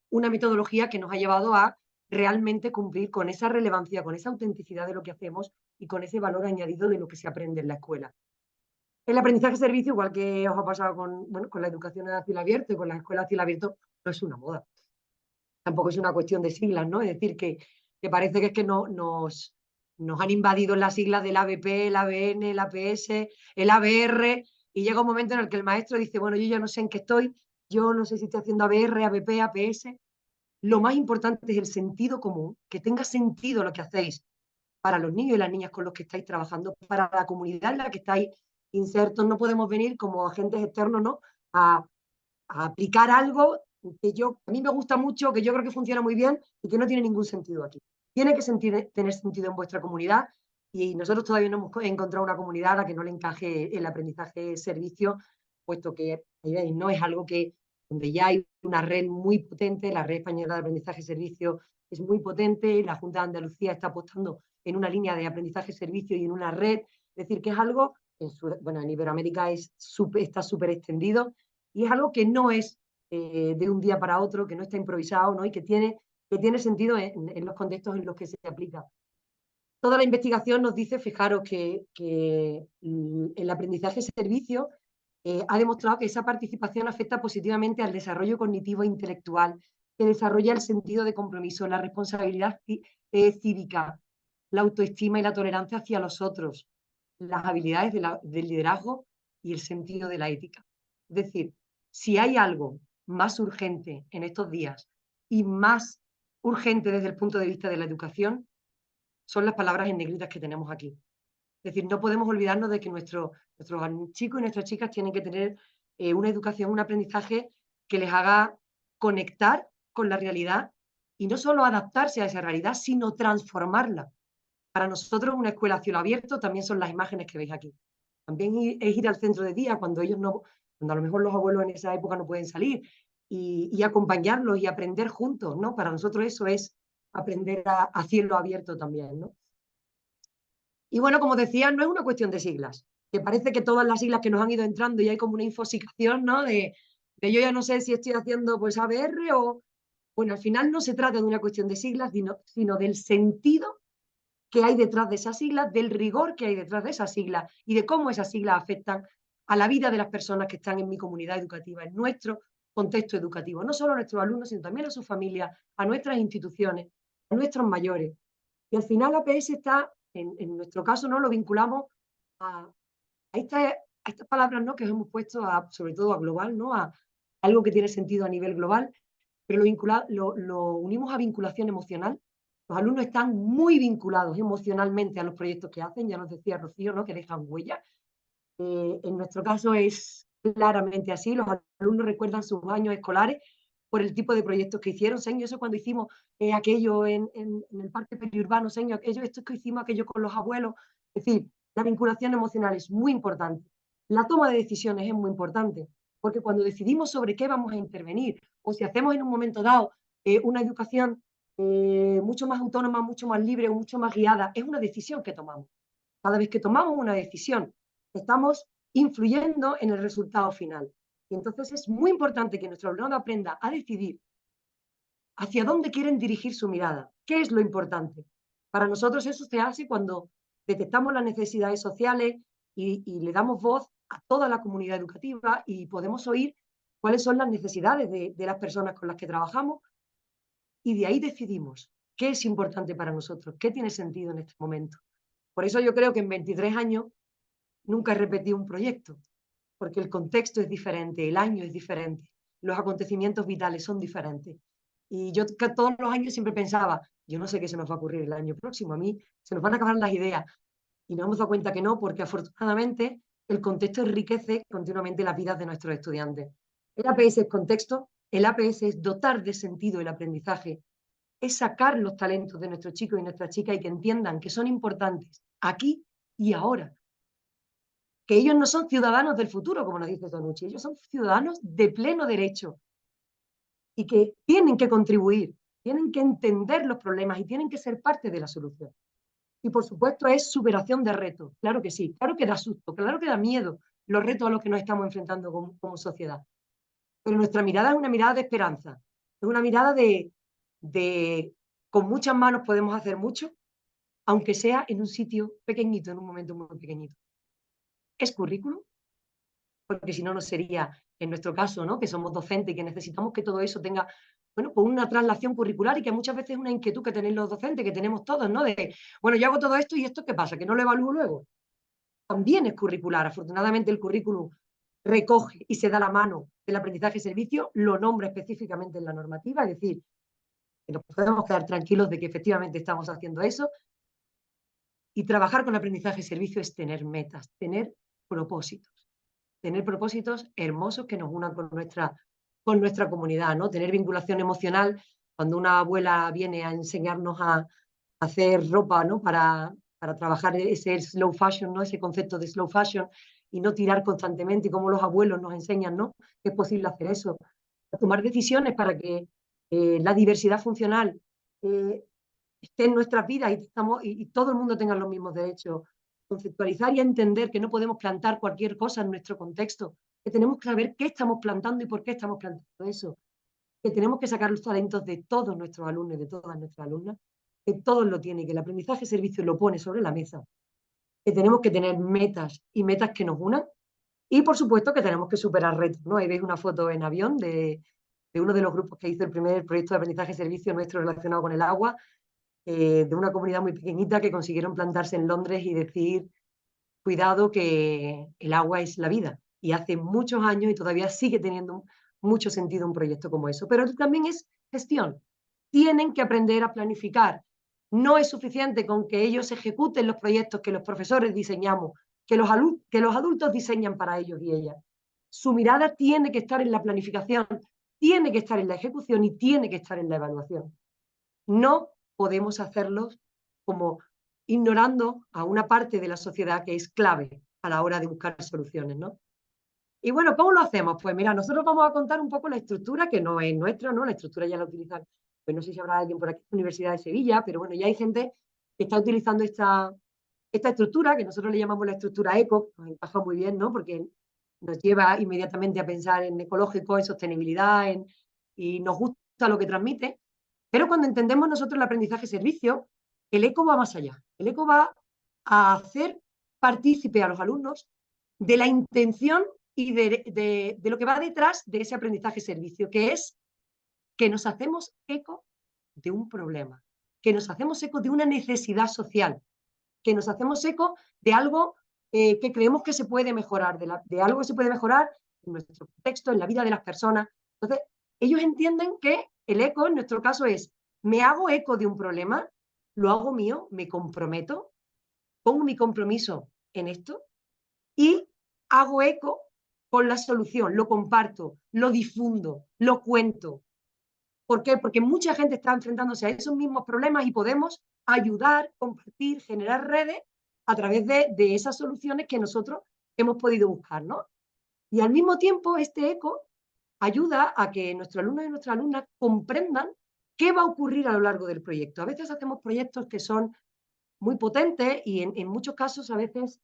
una metodología que nos ha llevado a realmente cumplir con esa relevancia, con esa autenticidad de lo que hacemos y con ese valor añadido de lo que se aprende en la escuela. El aprendizaje-servicio, igual que os ha pasado con la educación a cielo abierto y con las escuelas a cielo abierto, no es una moda. Tampoco es una cuestión de siglas, ¿no? Es decir, que parece que es que nos han invadido las siglas del ABP, el ABN, el APS, el ABR, y llega un momento en el que el maestro dice, bueno, yo ya no sé en qué estoy, yo no sé si estoy haciendo ABR, ABP, APS. Lo más importante es el sentido común, que tenga sentido lo que hacéis para los niños y las niñas con los que estáis trabajando, para la comunidad en la que estáis insertos. No podemos venir como agentes externos, ¿no?, a aplicar algo que a mí me gusta mucho, que yo creo que funciona muy bien y que no tiene ningún sentido aquí. Tiene que tener sentido en vuestra comunidad, Y nosotros todavía no hemos encontrado una comunidad a la que no le encaje el aprendizaje-servicio, puesto que no es algo que, donde ya hay una red muy potente, la Red Española de Aprendizaje-Servicio es muy potente, la Junta de Andalucía está apostando en una línea de aprendizaje-servicio y en una red, es decir, que es algo, en Iberoamérica está súper extendido y es algo que no es de un día para otro, que no está improvisado, ¿no? Y que tiene sentido en los contextos en los que se aplica. Toda la investigación nos dice, fijaros, que el aprendizaje-servicio ha demostrado que esa participación afecta positivamente al desarrollo cognitivo e intelectual, que desarrolla el sentido de compromiso, la responsabilidad cívica, la autoestima y la tolerancia hacia los otros, las habilidades del liderazgo y el sentido de la ética. Es decir, si hay algo más urgente en estos días y más urgente desde el punto de vista de la educación, son las palabras en negritas que tenemos aquí. Es decir, no podemos olvidarnos de que nuestros chicos y nuestras chicas tienen que tener una educación, un aprendizaje que les haga conectar con la realidad y no solo adaptarse a esa realidad, sino transformarla. Para nosotros una escuela a cielo abierto también son las imágenes que veis aquí. También es ir al centro de día cuando cuando a lo mejor los abuelos en esa época no pueden salir y acompañarlos y aprender juntos, ¿no? Para nosotros eso es aprender a cielo abierto también, ¿no? Y bueno, como decía, no es una cuestión de siglas, que parece que todas las siglas que nos han ido entrando y hay como una infosicación, ¿no? De yo ya no sé si estoy haciendo pues ABR o... Bueno, al final no se trata de una cuestión de siglas, sino del sentido que hay detrás de esas siglas, del rigor que hay detrás de esas siglas y de cómo esas siglas afectan a la vida de las personas que están en mi comunidad educativa, en nuestro contexto educativo, no solo a nuestros alumnos, sino también a sus familias, a nuestras instituciones, a nuestros mayores. Y al final la APS está, en nuestro caso, ¿no? Lo vinculamos a estas palabras, ¿no? Que hemos puesto sobre todo a global, ¿no? A algo que tiene sentido a nivel global, pero lo unimos a vinculación emocional. Los alumnos están muy vinculados emocionalmente a los proyectos que hacen, ya nos decía Rocío, ¿no? Que dejan huella. En nuestro caso es claramente así, los alumnos recuerdan sus años escolares por el tipo de proyectos que hicieron. Señor, eso cuando hicimos aquello en el parque periurbano, señor, esto que hicimos aquello con los abuelos. Es decir, la vinculación emocional es muy importante. La toma de decisiones es muy importante, porque cuando decidimos sobre qué vamos a intervenir, o si hacemos en un momento dado una educación mucho más autónoma, mucho más libre o mucho más guiada, es una decisión que tomamos. Cada vez que tomamos una decisión, estamos influyendo en el resultado final. Y entonces es muy importante que nuestro alumnado aprenda a decidir hacia dónde quieren dirigir su mirada. ¿Qué es lo importante? Para nosotros eso se hace cuando detectamos las necesidades sociales y le damos voz a toda la comunidad educativa y podemos oír cuáles son las necesidades de las personas con las que trabajamos y de ahí decidimos qué es importante para nosotros, qué tiene sentido en este momento. Por eso yo creo que en 23 años nunca he repetido un proyecto, porque el contexto es diferente, el año es diferente, los acontecimientos vitales son diferentes. Y yo todos los años siempre pensaba, yo no sé qué se nos va a ocurrir el año próximo, a mí se nos van a acabar las ideas. Y nos hemos dado cuenta que no, porque afortunadamente el contexto enriquece continuamente las vidas de nuestros estudiantes. El APS es contexto, el APS es dotar de sentido el aprendizaje, es sacar los talentos de nuestros chicos y nuestras chicas y que entiendan que son importantes aquí y ahora. Que ellos no son ciudadanos del futuro, como nos dice Tonucci, ellos son ciudadanos de pleno derecho y que tienen que contribuir, tienen que entender los problemas y tienen que ser parte de la solución. Y por supuesto es superación de retos, claro que sí, claro que da susto, claro que da miedo los retos a los que nos estamos enfrentando como sociedad. Pero nuestra mirada es una mirada de esperanza, es una mirada de con muchas manos podemos hacer mucho, aunque sea en un sitio pequeñito, en un momento muy pequeñito. Es currículum, porque si no, no sería, en nuestro caso, ¿no? Que somos docentes y que necesitamos que todo eso tenga, bueno, pues una traslación curricular y que muchas veces es una inquietud que tenéis los docentes, que tenemos todos, ¿no? De, bueno, yo hago todo esto y ¿esto qué pasa? ¿Que no lo evalúo luego? También es curricular. Afortunadamente el currículum recoge y se da la mano del aprendizaje y servicio, lo nombra específicamente en la normativa, es decir, que nos podemos quedar tranquilos de que efectivamente estamos haciendo eso. Y trabajar con aprendizaje y servicio es tener metas, tener propósitos hermosos que nos unan con nuestra comunidad, ¿no? Tener vinculación emocional. Cuando una abuela viene a enseñarnos a hacer ropa, ¿no? para para trabajar ese slow fashion, ¿no? Ese concepto de slow fashion y no tirar constantemente, y como los abuelos nos enseñan, ¿no? Que es posible hacer eso. Tomar decisiones para que la diversidad funcional esté en nuestras vidas y todo el mundo tenga los mismos derechos. Conceptualizar y entender que no podemos plantar cualquier cosa en nuestro contexto, que tenemos que saber qué estamos plantando y por qué estamos plantando eso, que tenemos que sacar los talentos de todos nuestros alumnos y de todas nuestras alumnas, que todos lo tienen, que el aprendizaje servicio lo pone sobre la mesa, que tenemos que tener metas y metas que nos unan y, por supuesto, que tenemos que superar retos, ¿no? Ahí veis una foto en avión de uno de los grupos que hizo el primer proyecto de aprendizaje servicio nuestro relacionado con el agua, de una comunidad muy pequeñita que consiguieron plantarse en Londres y decir, cuidado que el agua es la vida. Y hace muchos años y todavía sigue teniendo mucho sentido un proyecto como eso. Pero también es gestión. Tienen que aprender a planificar. No es suficiente con que ellos ejecuten los proyectos que los profesores diseñamos, que los adultos diseñan para ellos y ellas. Su mirada tiene que estar en la planificación, tiene que estar en la ejecución y tiene que estar en la evaluación. No podemos hacerlos como ignorando a una parte de la sociedad que es clave a la hora de buscar soluciones, ¿no? Y bueno, ¿cómo lo hacemos? Pues mira, nosotros vamos a contar un poco la estructura, que no es nuestra, ¿no? La estructura ya la utilizan, pues no sé si habrá alguien por aquí en la Universidad de Sevilla, pero bueno, ya hay gente que está utilizando esta estructura, que nosotros le llamamos la estructura ECO, nos encaja muy bien, ¿no? Porque nos lleva inmediatamente a pensar en ecológico, en sostenibilidad, y nos gusta lo que transmite. Pero cuando entendemos nosotros el aprendizaje-servicio, el ECO va más allá. El ECO va a hacer partícipe a los alumnos de la intención y de lo que va detrás de ese aprendizaje-servicio, que es que nos hacemos eco de un problema, que nos hacemos eco de una necesidad social, que nos hacemos eco de algo que creemos que se puede mejorar, de algo que se puede mejorar en nuestro contexto, en la vida de las personas. Entonces, ellos entienden que el eco, en nuestro caso, es me hago eco de un problema, lo hago mío, me comprometo, pongo mi compromiso en esto y hago eco con la solución, lo comparto, lo difundo, lo cuento. ¿Por qué? Porque mucha gente está enfrentándose a esos mismos problemas y podemos ayudar, compartir, generar redes a través de esas soluciones que nosotros hemos podido buscar, ¿no? Y al mismo tiempo, este eco ayuda a que nuestros alumnos y nuestras alumnas comprendan qué va a ocurrir a lo largo del proyecto. A veces hacemos proyectos que son muy potentes y en muchos casos a veces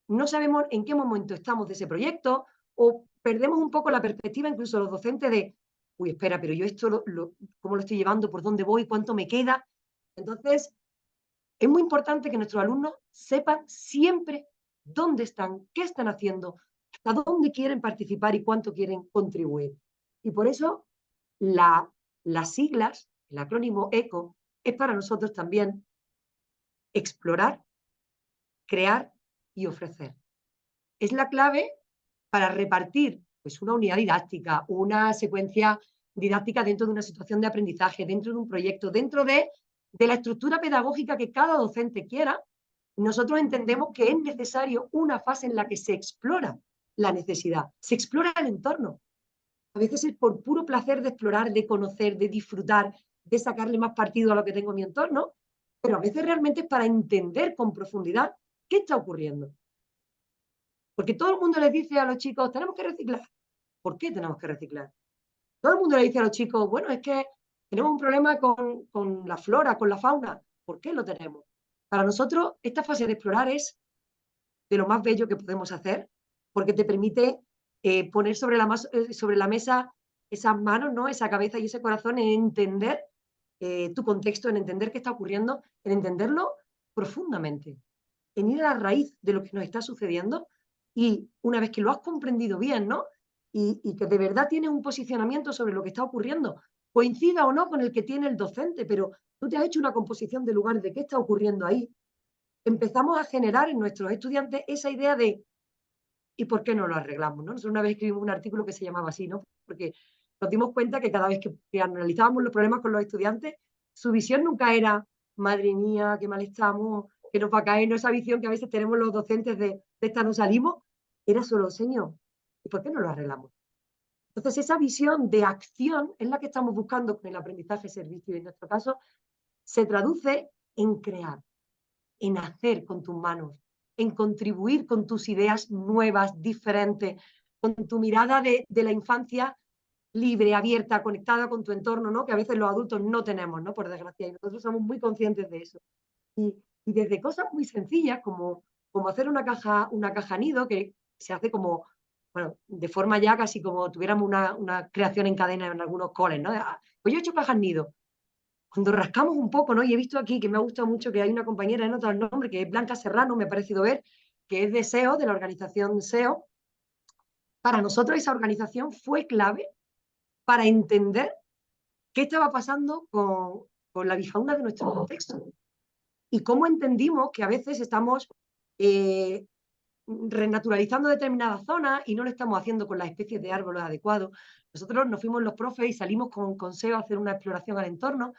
no sabemos en qué momento estamos de ese proyecto o perdemos un poco la perspectiva, incluso los docentes, de, uy, espera, pero yo esto, ¿cómo lo estoy llevando? ¿Por dónde voy? ¿Cuánto me queda? Entonces, es muy importante que nuestros alumnos sepan siempre dónde están, qué están haciendo, hasta dónde quieren participar y cuánto quieren contribuir. Y por eso las siglas, el acrónimo ECO, es para nosotros también explorar, crear y ofrecer. Es la clave para repartir pues, una unidad didáctica, una secuencia didáctica dentro de una situación de aprendizaje, dentro de un proyecto, dentro de la estructura pedagógica que cada docente quiera. Nosotros entendemos que es necesario una fase en la que se explora la necesidad, se explora el entorno. A veces es por puro placer de explorar, de conocer, de disfrutar, de sacarle más partido a lo que tengo en mi entorno, pero a veces realmente es para entender con profundidad qué está ocurriendo. Porque todo el mundo les dice a los chicos, tenemos que reciclar. ¿Por qué tenemos que reciclar? Todo el mundo le dice a los chicos, bueno, es que tenemos un problema con la flora, con la fauna. ¿Por qué lo tenemos? Para nosotros, esta fase de explorar es de lo más bello que podemos hacer, porque te permite poner sobre la mesa esas manos, ¿no? Esa cabeza y ese corazón en entender tu contexto, en entender qué está ocurriendo, en entenderlo profundamente, en ir a la raíz de lo que nos está sucediendo y una vez que lo has comprendido bien, ¿no? Y que de verdad tienes un posicionamiento sobre lo que está ocurriendo, coincida o no con el que tiene el docente, pero tú te has hecho una composición de lugar de qué está ocurriendo ahí, empezamos a generar en nuestros estudiantes esa idea de ¿y por qué no lo arreglamos? ¿No? Nosotros una vez escribimos un artículo que se llamaba así, ¿no? Porque nos dimos cuenta que cada vez que analizábamos los problemas con los estudiantes, su visión nunca era, madre mía, qué mal estamos, que nos va a caer, no esa visión que a veces tenemos los docentes de esta no salimos, era solo, señor, ¿y por qué no lo arreglamos? Entonces esa visión de acción es la que estamos buscando con el aprendizaje servicio y en nuestro caso se traduce en crear. en hacer con tus manos, en contribuir con tus ideas nuevas, diferentes, con tu mirada de la infancia libre, abierta, conectada con tu entorno, ¿no? Que a veces los adultos no tenemos, ¿no? Por desgracia, y nosotros somos muy conscientes de eso. Y desde cosas muy sencillas como hacer una caja nido, que se hace como, bueno, de forma ya casi como tuviéramos una creación en cadena en algunos coles, ¿no? Pues yo he hecho cajas nido. Cuando rascamos un poco, ¿no? Y he visto aquí que me ha gustado mucho que hay una compañera, he notado el nombre, que es Blanca Serrano, me ha parecido ver, que es de SEO, de la organización SEO. Para nosotros esa organización fue clave para entender qué estaba pasando con la bifauna de nuestro contexto y cómo entendimos que a veces estamos renaturalizando determinadas zonas y no lo estamos haciendo con las especies de árboles adecuados. Nosotros nos fuimos los profes y salimos con SEO a hacer una exploración al entorno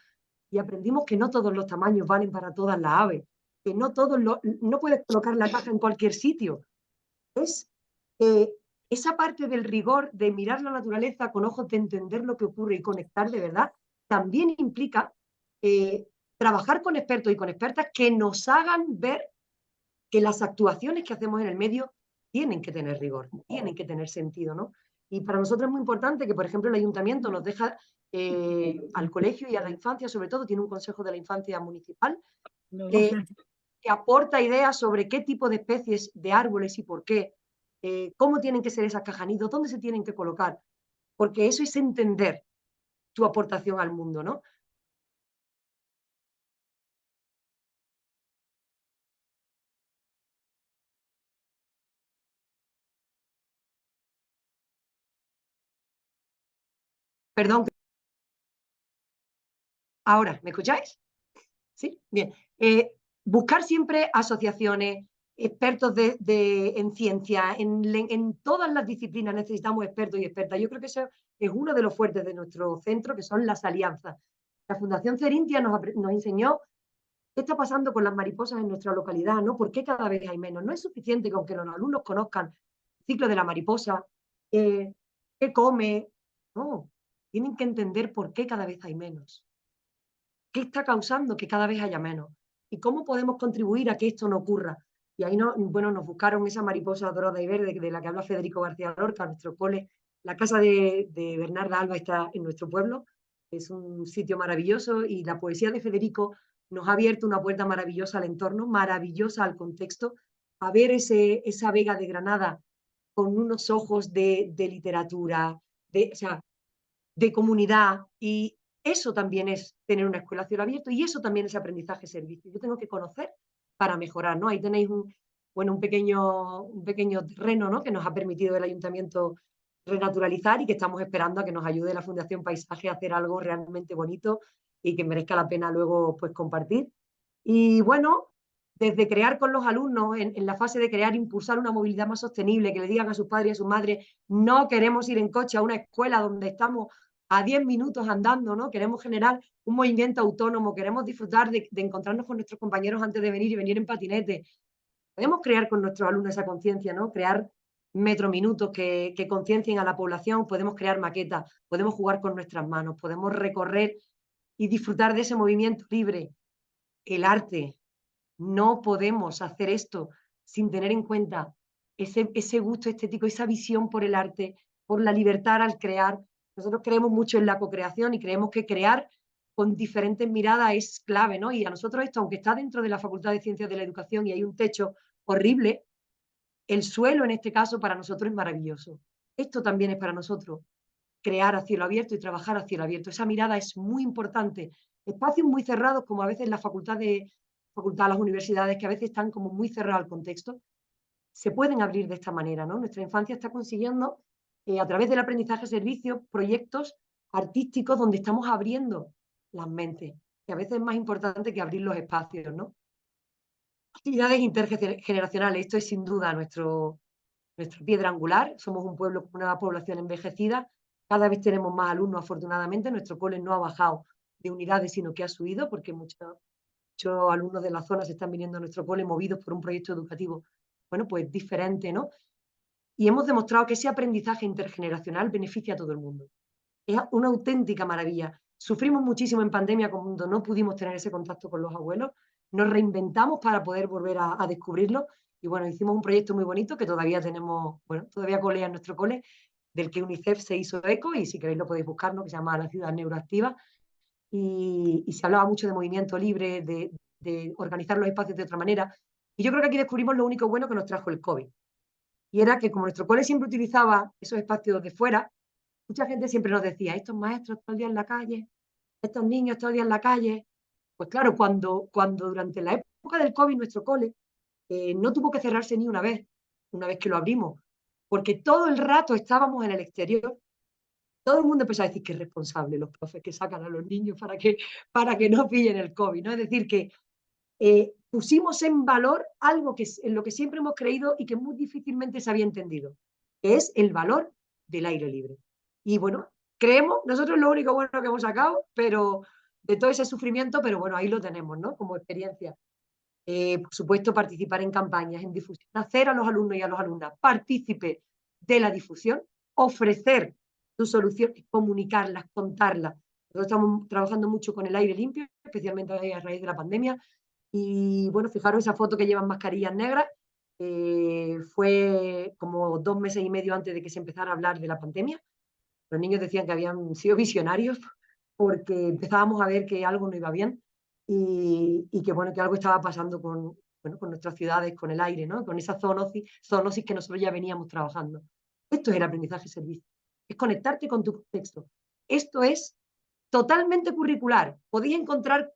y aprendimos que no todos los tamaños valen para todas las aves, que no puedes colocar la caja en cualquier sitio. Es esa parte del rigor de mirar la naturaleza con ojos de entender lo que ocurre y conectar de verdad, también implica trabajar con expertos y con expertas que nos hagan ver que las actuaciones que hacemos en el medio tienen que tener rigor, tienen que tener sentido, ¿no? Y para nosotros es muy importante que, por ejemplo, el ayuntamiento nos deja al colegio y a la infancia, sobre todo, tiene un consejo de la infancia municipal que aporta ideas sobre qué tipo de especies de árboles y por qué, cómo tienen que ser esas cajas nidos, dónde se tienen que colocar, porque eso es entender tu aportación al mundo, ¿no? Perdón. Ahora, ¿me escucháis? Sí, bien. Buscar siempre asociaciones, expertos en ciencia, en todas las disciplinas necesitamos expertos y expertas. Yo creo que eso es uno de los fuertes de nuestro centro, que son las alianzas. La Fundación Cerintia nos enseñó qué está pasando con las mariposas en nuestra localidad, ¿no? ¿Por qué cada vez hay menos? No es suficiente con que los alumnos conozcan el ciclo de la mariposa, qué come, no, tienen que entender por qué cada vez hay menos. ¿Qué está causando que cada vez haya menos? ¿Y cómo podemos contribuir a que esto no ocurra? Y ahí nos buscaron esa mariposa dorada y verde de la que habla Federico García Lorca, nuestro cole. La casa de Bernarda Alba está en nuestro pueblo, es un sitio maravilloso y la poesía de Federico nos ha abierto una puerta maravillosa al entorno, maravillosa al contexto, a ver esa Vega de Granada con unos ojos de literatura, o sea, de comunidad, y eso también es tener una escuela a cielo abierto y eso también es aprendizaje-servicio. Yo tengo que conocer para mejorar, ¿no? Ahí tenéis un pequeño terreno, ¿no? Que nos ha permitido el ayuntamiento renaturalizar y que estamos esperando a que nos ayude la Fundación Paisaje a hacer algo realmente bonito y que merezca la pena luego pues compartir. Y bueno, desde crear con los alumnos, en la fase de crear, impulsar una movilidad más sostenible, que le digan a sus padres y a sus madres, no queremos ir en coche a una escuela donde estamos a 10 minutos andando, ¿no? Queremos generar un movimiento autónomo, queremos disfrutar de encontrarnos con nuestros compañeros antes de venir y venir en patinete. Podemos crear con nuestros alumnos esa conciencia, ¿no? Crear metrominutos que conciencien a la población, podemos crear maquetas, podemos jugar con nuestras manos, podemos recorrer y disfrutar de ese movimiento libre. El arte, no podemos hacer esto sin tener en cuenta ese gusto estético, esa visión por el arte, por la libertad al crear. Nosotros creemos mucho en la co-creación y creemos que crear con diferentes miradas es clave, ¿no? Y a nosotros esto, aunque está dentro de la Facultad de Ciencias de la Educación y hay un techo horrible, el suelo en este caso para nosotros es maravilloso. Esto también es para nosotros, crear a cielo abierto y trabajar a cielo abierto. Esa mirada es muy importante. Espacios muy cerrados, como a veces la facultad, las universidades, que a veces están como muy cerrados al contexto, se pueden abrir de esta manera, ¿no? Nuestra infancia está consiguiendo, a través del aprendizaje-servicio, proyectos artísticos donde estamos abriendo las mentes, que a veces es más importante que abrir los espacios, ¿no? Actividades intergeneracionales, esto es sin duda nuestra piedra angular. Somos un pueblo con una población envejecida, cada vez tenemos más alumnos afortunadamente, nuestro cole no ha bajado de unidades sino que ha subido porque muchos alumnos de la zona se están viniendo a nuestro cole movidos por un proyecto educativo, bueno, pues diferente, ¿no? Y hemos demostrado que ese aprendizaje intergeneracional beneficia a todo el mundo. Es una auténtica maravilla. Sufrimos muchísimo en pandemia cuando no pudimos tener ese contacto con los abuelos. nos reinventamos para poder volver a descubrirlo. Y bueno, hicimos un proyecto muy bonito que todavía tenemos, bueno, todavía colea en nuestro cole, del que UNICEF se hizo eco, y si queréis lo podéis buscar, ¿no? Que se llama La Ciudad Neuroactiva. Y se hablaba mucho de movimiento libre, de organizar los espacios de otra manera. Y yo creo que aquí descubrimos lo único bueno que nos trajo el COVID. Y era que como nuestro cole siempre utilizaba esos espacios de fuera, mucha gente siempre nos decía, estos maestros todo el día en la calle, estos niños todo el día en la calle. Pues claro, cuando durante la época del COVID nuestro cole no tuvo que cerrarse ni una vez que lo abrimos, porque todo el rato estábamos en el exterior, todo el mundo empezó a decir que es responsable los profes que sacan a los niños para que no pillen el COVID, ¿no? Es decir, que pusimos en valor algo en lo que siempre hemos creído y que muy difícilmente se había entendido, que es el valor del aire libre. Y bueno, creemos, nosotros lo único bueno que hemos sacado, pero de todo ese sufrimiento, pero bueno, ahí lo tenemos, ¿no? Como experiencia. Por supuesto, participar en campañas, en difusión, hacer a los alumnos y a las alumnas partícipes de la difusión, ofrecer tus soluciones, comunicarlas, contarlas. Nosotros estamos trabajando mucho con el aire limpio, especialmente a raíz de la pandemia. Y bueno, fijaros esa foto que llevan mascarillas negras. Fue como 2 meses y medio antes de que se empezara a hablar de la pandemia. Los niños decían que habían sido visionarios porque empezábamos a ver que algo no iba bien y que, bueno, que algo estaba pasando con, bueno, con nuestras ciudades, con el aire, ¿no? Con esa zoonosis que nosotros ya veníamos trabajando. Esto es el aprendizaje-servicio, es conectarte con tu contexto. Esto es totalmente curricular. Podéis encontrar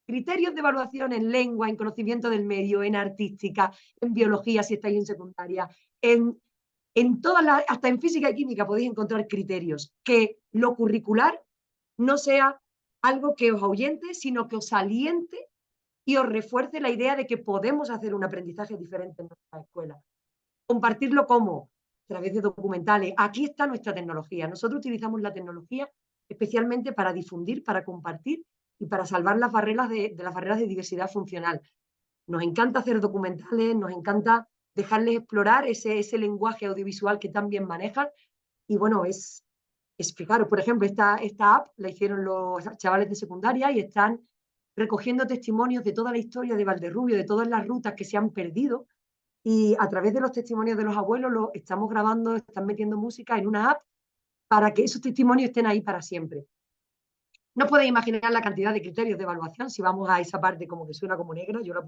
criterios de evaluación en lengua, en conocimiento del medio, en artística, en biología si estáis en secundaria, en todas las, hasta en física y química podéis encontrar criterios. Que lo curricular no sea algo que os ahuyente, sino que os aliente y os refuerce la idea de que podemos hacer un aprendizaje diferente en nuestra escuela. Compartirlo como a través de documentales. Aquí está nuestra tecnología. Nosotros utilizamos la tecnología especialmente para difundir, para compartir y para salvar las barreras las barreras de diversidad funcional. Nos encanta hacer documentales, nos encanta dejarles explorar ese lenguaje audiovisual que tan bien manejan. Y bueno, fijaros, por ejemplo, esta app la hicieron los chavales de secundaria y están recogiendo testimonios de toda la historia de Valderrubio, de todas las rutas que se han perdido, y a través de los testimonios de los abuelos lo estamos grabando, están metiendo música en una app para que esos testimonios estén ahí para siempre. No podéis imaginar la cantidad de criterios de evaluación si vamos a esa parte como que suena como negra. Yo lo he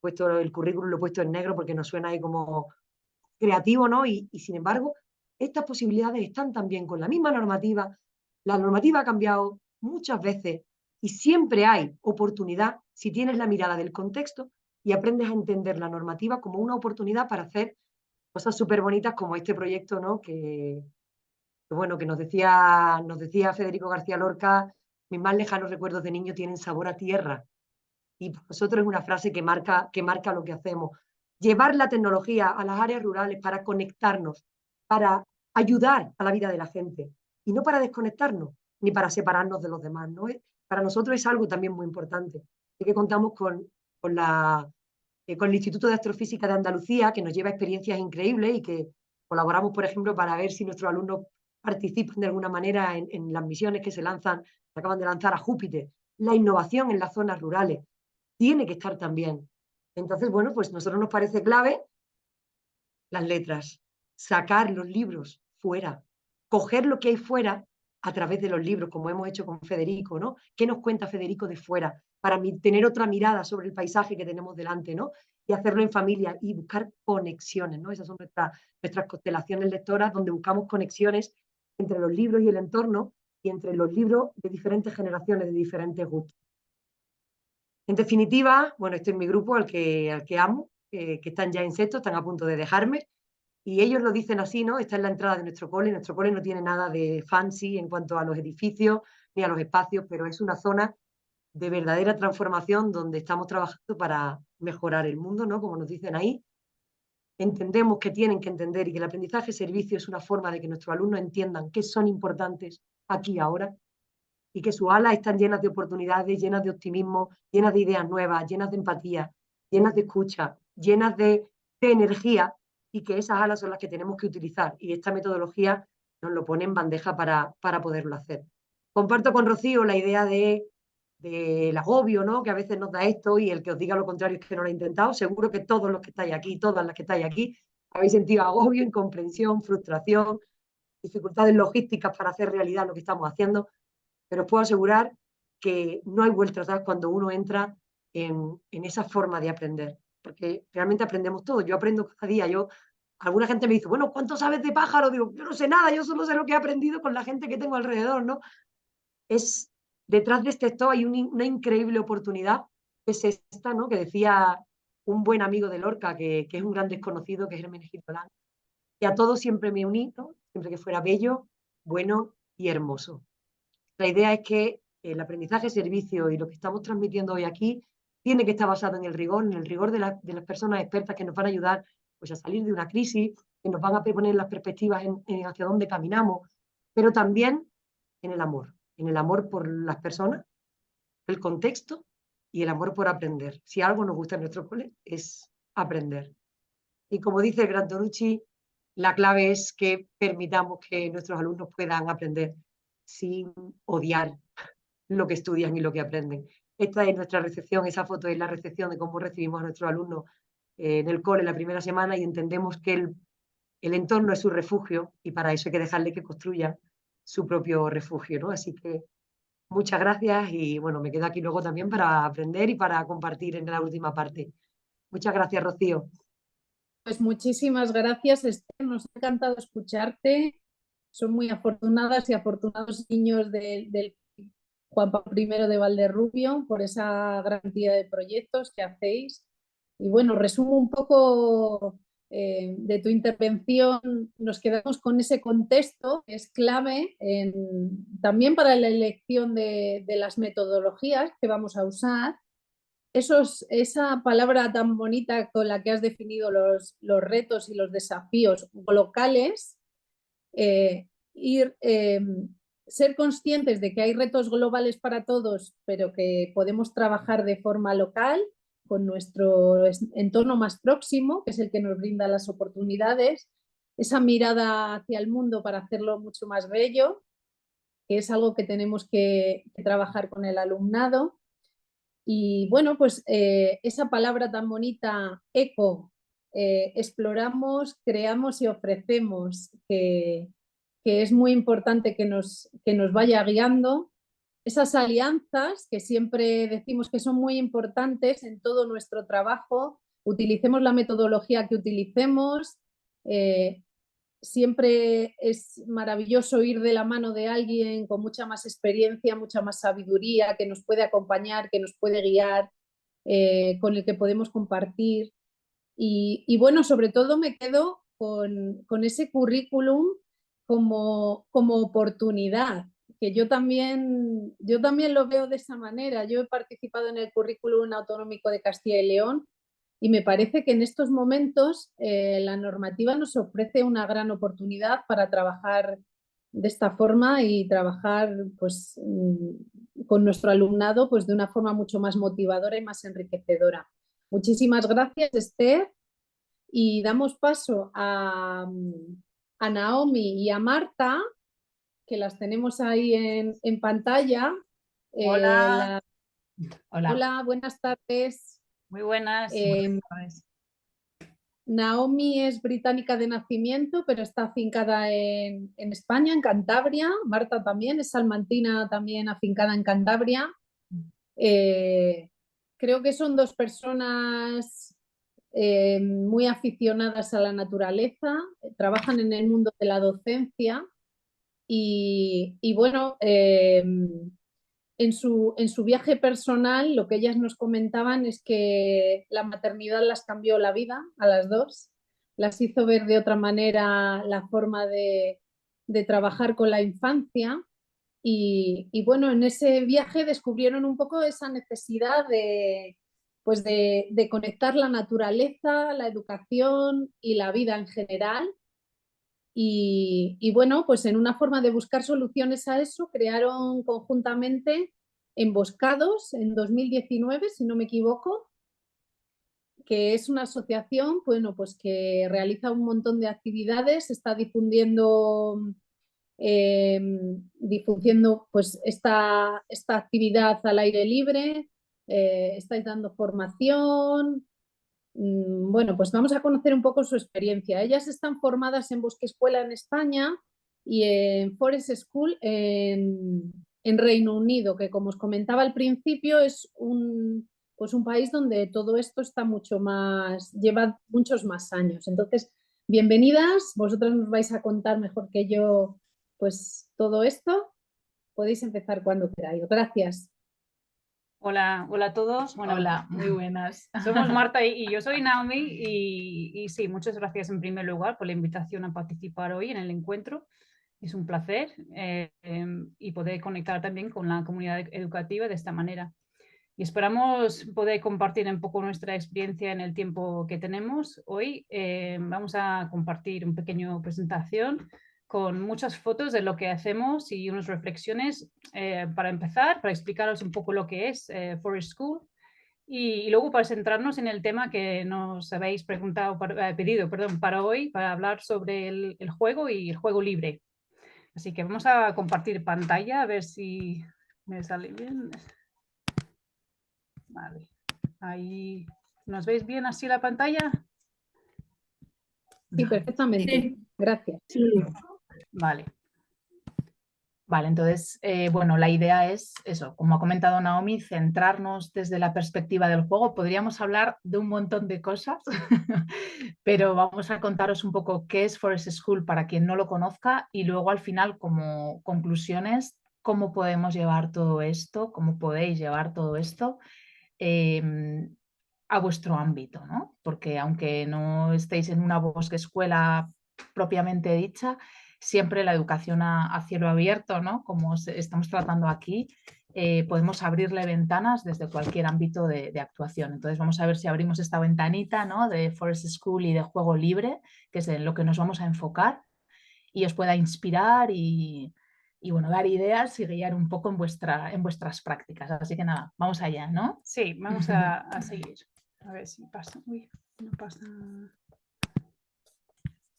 puesto el currículum, lo he puesto en negro porque nos suena ahí como creativo, ¿no? Y sin embargo, estas posibilidades están también con la misma normativa. La normativa ha cambiado muchas veces y siempre hay oportunidad si tienes la mirada del contexto y aprendes a entender la normativa como una oportunidad para hacer cosas súper bonitas como este proyecto, ¿no? Bueno, que nos decía Federico García Lorca, mis más lejanos recuerdos de niño tienen sabor a tierra. Y para nosotros es una frase que marca lo que hacemos. Llevar la tecnología a las áreas rurales para conectarnos, para ayudar a la vida de la gente y no para desconectarnos ni para separarnos de los demás, ¿no? Para nosotros es algo también muy importante. Así que contamos con el Instituto de Astrofísica de Andalucía, que nos lleva experiencias increíbles y que colaboramos, por ejemplo, para ver si nuestros alumnos participan de alguna manera en las misiones que se acaban de lanzar a Júpiter. La innovación en las zonas rurales tiene que estar también. Entonces, bueno, pues a nosotros nos parece clave las letras, sacar los libros fuera, coger lo que hay fuera a través de los libros, como hemos hecho con Federico, ¿no? ¿Qué nos cuenta Federico de fuera? Para tener otra mirada sobre el paisaje que tenemos delante, ¿no? Y hacerlo en familia y buscar conexiones, ¿no? Esas son nuestras constelaciones lectoras, donde buscamos conexiones entre los libros y el entorno y entre los libros de diferentes generaciones, de diferentes gustos. En definitiva, bueno, este es mi grupo al que amo, que están ya en sexto, están a punto de dejarme, y ellos lo dicen así, ¿no? Esta es la entrada de nuestro cole no tiene nada de fancy en cuanto a los edificios ni a los espacios, pero es una zona de verdadera transformación donde estamos trabajando para mejorar el mundo, ¿no? Como nos dicen ahí. Entendemos que tienen que entender y que el aprendizaje-servicio es una forma de que nuestros alumnos entiendan que son importantes aquí y ahora, y que sus alas están llenas de oportunidades, llenas de optimismo, llenas de ideas nuevas, llenas de empatía, llenas de escucha, llenas de energía, y que esas alas son las que tenemos que utilizar. Y esta metodología nos lo pone en bandeja para poderlo hacer. Comparto con Rocío la idea de del agobio, ¿no?, que a veces nos da esto, y el que os diga lo contrario es que no lo ha intentado. Seguro que todos los que estáis aquí, todas las que estáis aquí, habéis sentido agobio, incomprensión, frustración, dificultades logísticas para hacer realidad lo que estamos haciendo, pero os puedo asegurar que no hay vuelta atrás cuando uno entra en esa forma de aprender, porque realmente aprendemos todo. Yo aprendo cada día. Alguna gente me dice, bueno, ¿cuánto sabes de pájaros? Digo, yo no sé nada, yo solo sé lo que he aprendido con la gente que tengo alrededor, ¿no? Es, detrás de este stop hay una increíble oportunidad, que es esta, ¿no?, que decía un buen amigo de Lorca, que es un gran desconocido, que es Hermenegildo Lang, que a todo siempre me uní, ¿no?, siempre que fuera bello, bueno y hermoso. La idea es que el aprendizaje servicio y lo que estamos transmitiendo hoy aquí tiene que estar basado en el rigor de las personas expertas que nos van a ayudar, pues, a salir de una crisis, que nos van a poner las perspectivas hacia dónde caminamos, pero también en el amor por las personas, el contexto y el amor por aprender. Si algo nos gusta en nuestro cole es aprender. Y como dice el gran Tonucci, la clave es que permitamos que nuestros alumnos puedan aprender sin odiar lo que estudian y lo que aprenden. Esta es nuestra recepción, esa foto es la recepción de cómo recibimos a nuestros alumnos en el cole la primera semana, y entendemos que el entorno es su refugio, y para eso hay que dejarle que construyan su propio refugio, ¿no? Así que muchas gracias, y bueno, me quedo aquí luego también para aprender y para compartir en la última parte. Muchas gracias, Rocío.
Pues muchísimas gracias, Esther. Nos ha encantado escucharte. Son muy afortunadas y afortunados niños del Juan Pablo I de Valderrubio por esa gran cantidad de proyectos que hacéis. Y bueno, resumo un poco de tu intervención. Nos quedamos con ese contexto que es clave también para la elección de las metodologías que vamos a usar. Esa palabra tan bonita con la que has definido los retos y los desafíos locales, ser conscientes de que hay retos globales para todos, pero que podemos trabajar de forma local con nuestro entorno más próximo, que es el que nos brinda las oportunidades, esa mirada hacia el mundo para hacerlo mucho más bello, que es algo que tenemos que trabajar con el alumnado. Y bueno, pues esa palabra tan bonita, eco, exploramos, creamos y ofrecemos, que es muy importante que nos vaya guiando. Esas alianzas que siempre decimos que son muy importantes en todo nuestro trabajo, utilicemos la metodología que utilicemos. Siempre es maravilloso ir de la mano de alguien con mucha más experiencia, mucha más sabiduría, que nos puede acompañar, que nos puede guiar, con el que podemos compartir. Y bueno, sobre todo me quedo con ese currículum como oportunidad, que yo también lo veo de esa manera. Yo he participado en el currículum autonómico de Castilla y León, y me parece que en estos momentos la normativa nos ofrece una gran oportunidad para trabajar de esta forma y trabajar pues, con nuestro alumnado pues, de una forma mucho más motivadora y más enriquecedora. Muchísimas gracias, Esther. Y damos paso a Naomi y a Marta, que las tenemos ahí en pantalla.
Hola. Hola.
Hola, buenas tardes.
Muy buenas.
Buenas tardes. Naomi es británica de nacimiento, pero está afincada en España, en Cantabria. Marta también es salmantina, también afincada en Cantabria. Creo que son dos personas muy aficionadas a la naturaleza, trabajan en el mundo de la docencia y bueno, en su viaje personal, lo que ellas nos comentaban es que la maternidad las cambió la vida a las dos, las hizo ver de otra manera la forma de trabajar con la infancia y bueno, en ese viaje descubrieron un poco esa necesidad pues de conectar la naturaleza, la educación y la vida en general. Y bueno, pues en una forma de buscar soluciones a eso, crearon conjuntamente Emboscados en 2019, si no me equivoco, que es una asociación, bueno, pues que realiza un montón de actividades, está difundiendo difundiendo pues, esta actividad al aire libre, estáis dando formación. Bueno, pues vamos a conocer un poco su experiencia. Ellas están formadas en Bosque Escuela en España y en Forest School en Reino Unido, que como os comentaba al principio es pues un país donde todo esto está mucho más, lleva muchos más años. Entonces, bienvenidas, vosotras nos vais a contar mejor que yo pues todo esto. Podéis empezar cuando queráis. Gracias.
Hola, hola a todos. Bueno,
Hola, muy buenas.
somos Marta y yo soy Naomi y sí, muchas gracias en primer lugar por la invitación a participar hoy en el encuentro. Es un placer y poder conectar también con la comunidad educativa de esta manera. Y esperamos poder compartir un poco nuestra experiencia en el tiempo que tenemos. Hoy vamos a compartir una pequeña presentación con muchas fotos de lo que hacemos y unas reflexiones para empezar, para explicaros un poco lo que es Forest School y luego para centrarnos en el tema que nos habéis pedido para hoy, para hablar sobre el juego y el juego libre. Así que vamos a compartir pantalla a ver si me sale bien. Vale, ahí, ¿nos veis bien así la pantalla?
Sí, perfectamente.
Sí.
Gracias.
Sí.
Vale.
Vale, entonces, bueno, la idea es eso, como ha comentado Naomi, centrarnos desde la perspectiva del juego. Podríamos hablar de un montón de cosas, pero vamos a contaros un poco qué es Forest School para quien no lo conozca y luego al final, como conclusiones, cómo podemos llevar todo esto, cómo podéis llevar todo esto a vuestro ámbito, ¿no? Porque aunque no estéis en una bosque escuela propiamente dicha, siempre la educación a cielo abierto, ¿no? Como estamos tratando aquí, podemos abrirle ventanas desde cualquier ámbito de actuación. Entonces vamos a ver si abrimos esta ventanita, ¿no? De Forest School y de juego libre, que es en lo que nos vamos a enfocar y os pueda inspirar y bueno, dar ideas y guiar un poco en vuestras prácticas. Así que nada, vamos allá, ¿no?
Sí, vamos a seguir. A ver si pasa. Uy, no pasa.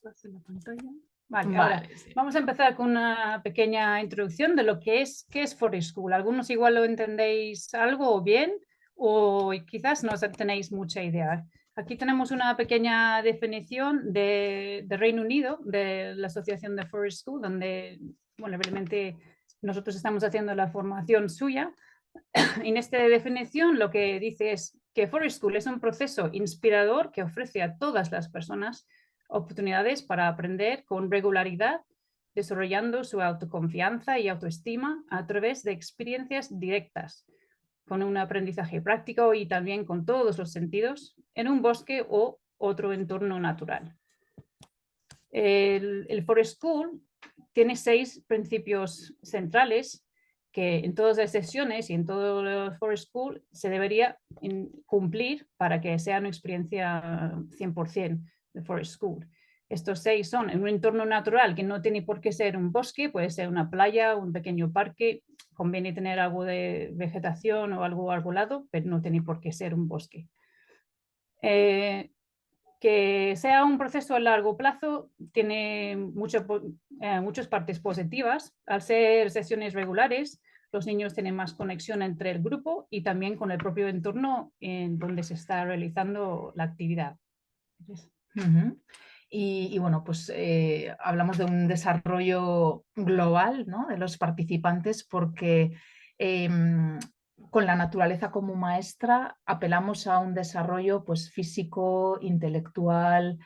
Pasa la pantalla. Vale, ahora
sí.
vamos a empezar con una pequeña introducción de lo que es, ¿qué es Forest School? Algunos igual lo entendéis algo bien o quizás no tenéis mucha idea. Aquí tenemos una pequeña definición de Reino Unido, de la Asociación de Forest School, donde, bueno, realmente nosotros estamos haciendo la formación suya. En esta definición lo que dice es que Forest School es un proceso inspirador que ofrece a todas las personas oportunidades para aprender con regularidad, desarrollando su autoconfianza y autoestima a través de experiencias directas, con un aprendizaje práctico y también con todos los sentidos en un bosque o otro entorno natural. El Forest School tiene 6 principios centrales que en todas las sesiones y en todos los Forest School se debería cumplir para que sea una experiencia 100% de Forest School. Estos 6 son en un entorno natural que no tiene por qué ser un bosque, puede ser una playa, un pequeño parque, conviene tener algo de vegetación o algo arbolado, pero no tiene por qué ser un bosque. Que sea un proceso a largo plazo tiene muchas partes positivas. Al ser sesiones regulares, los niños tienen más conexión entre el grupo y también con el propio entorno en donde se está realizando la actividad.
Y bueno, pues hablamos de un desarrollo global, ¿no? De los participantes porque con la naturaleza como maestra apelamos a un desarrollo pues, físico, intelectual,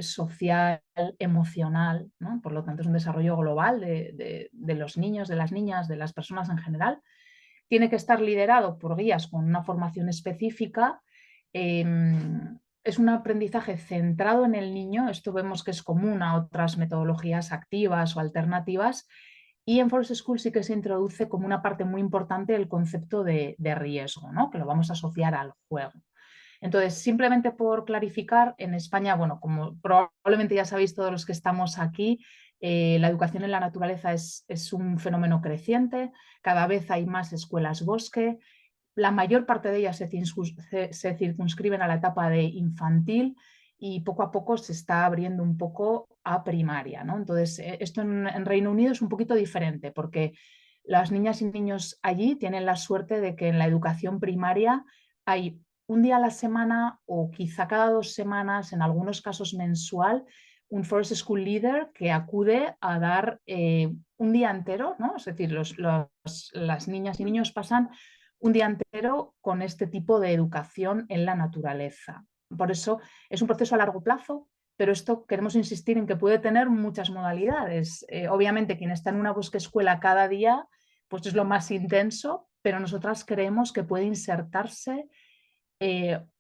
social, emocional, ¿no? Por lo tanto es un desarrollo global de los niños, de las niñas, de las personas en general. Tiene que estar liderado por guías con una formación específica. Es un aprendizaje centrado en el niño, esto vemos que es común a otras metodologías activas o alternativas, y en Forest School sí que se introduce como una parte muy importante el concepto de riesgo, ¿no? Que lo vamos a asociar al juego. Entonces, simplemente por clarificar, en España, bueno, como probablemente ya sabéis todos los que estamos aquí, la educación en la naturaleza es un fenómeno creciente, cada vez hay más escuelas bosque, la mayor parte de ellas se circunscriben a la etapa de infantil y poco a poco se está abriendo un poco a primaria, ¿no? Entonces, esto en Reino Unido es un poquito diferente porque las niñas y niños allí tienen la suerte de que en la educación primaria hay un día a la semana o quizá cada 2 semanas, en algunos casos mensual, un Forest School Leader que acude a dar un día entero, ¿no? Es decir, las niñas y niños pasan un día entero con este tipo de educación en la naturaleza. Por eso es un proceso a largo plazo, pero esto queremos insistir en que puede tener muchas modalidades. Obviamente, quien está en una bosque escuela cada día, pues es lo más intenso, pero nosotras creemos que puede insertarse,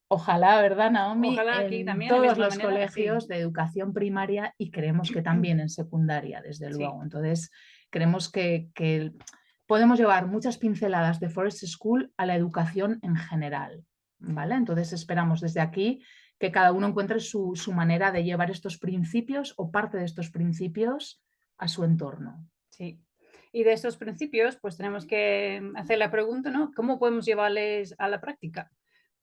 ojalá, ¿verdad, Naomi?,
Ojalá aquí
en
también, de
todos
misma
los
manera,
colegios
sí.
de educación primaria y creemos que también en secundaria, desde
Sí.
luego. Entonces, creemos que podemos llevar muchas pinceladas de Forest School a la educación en general, ¿vale? Entonces, esperamos desde aquí que cada uno encuentre su manera de llevar estos principios o parte de estos principios a su entorno.
Sí. Y de estos principios, pues tenemos que hacer la pregunta, ¿no? ¿Cómo podemos llevarles a la práctica?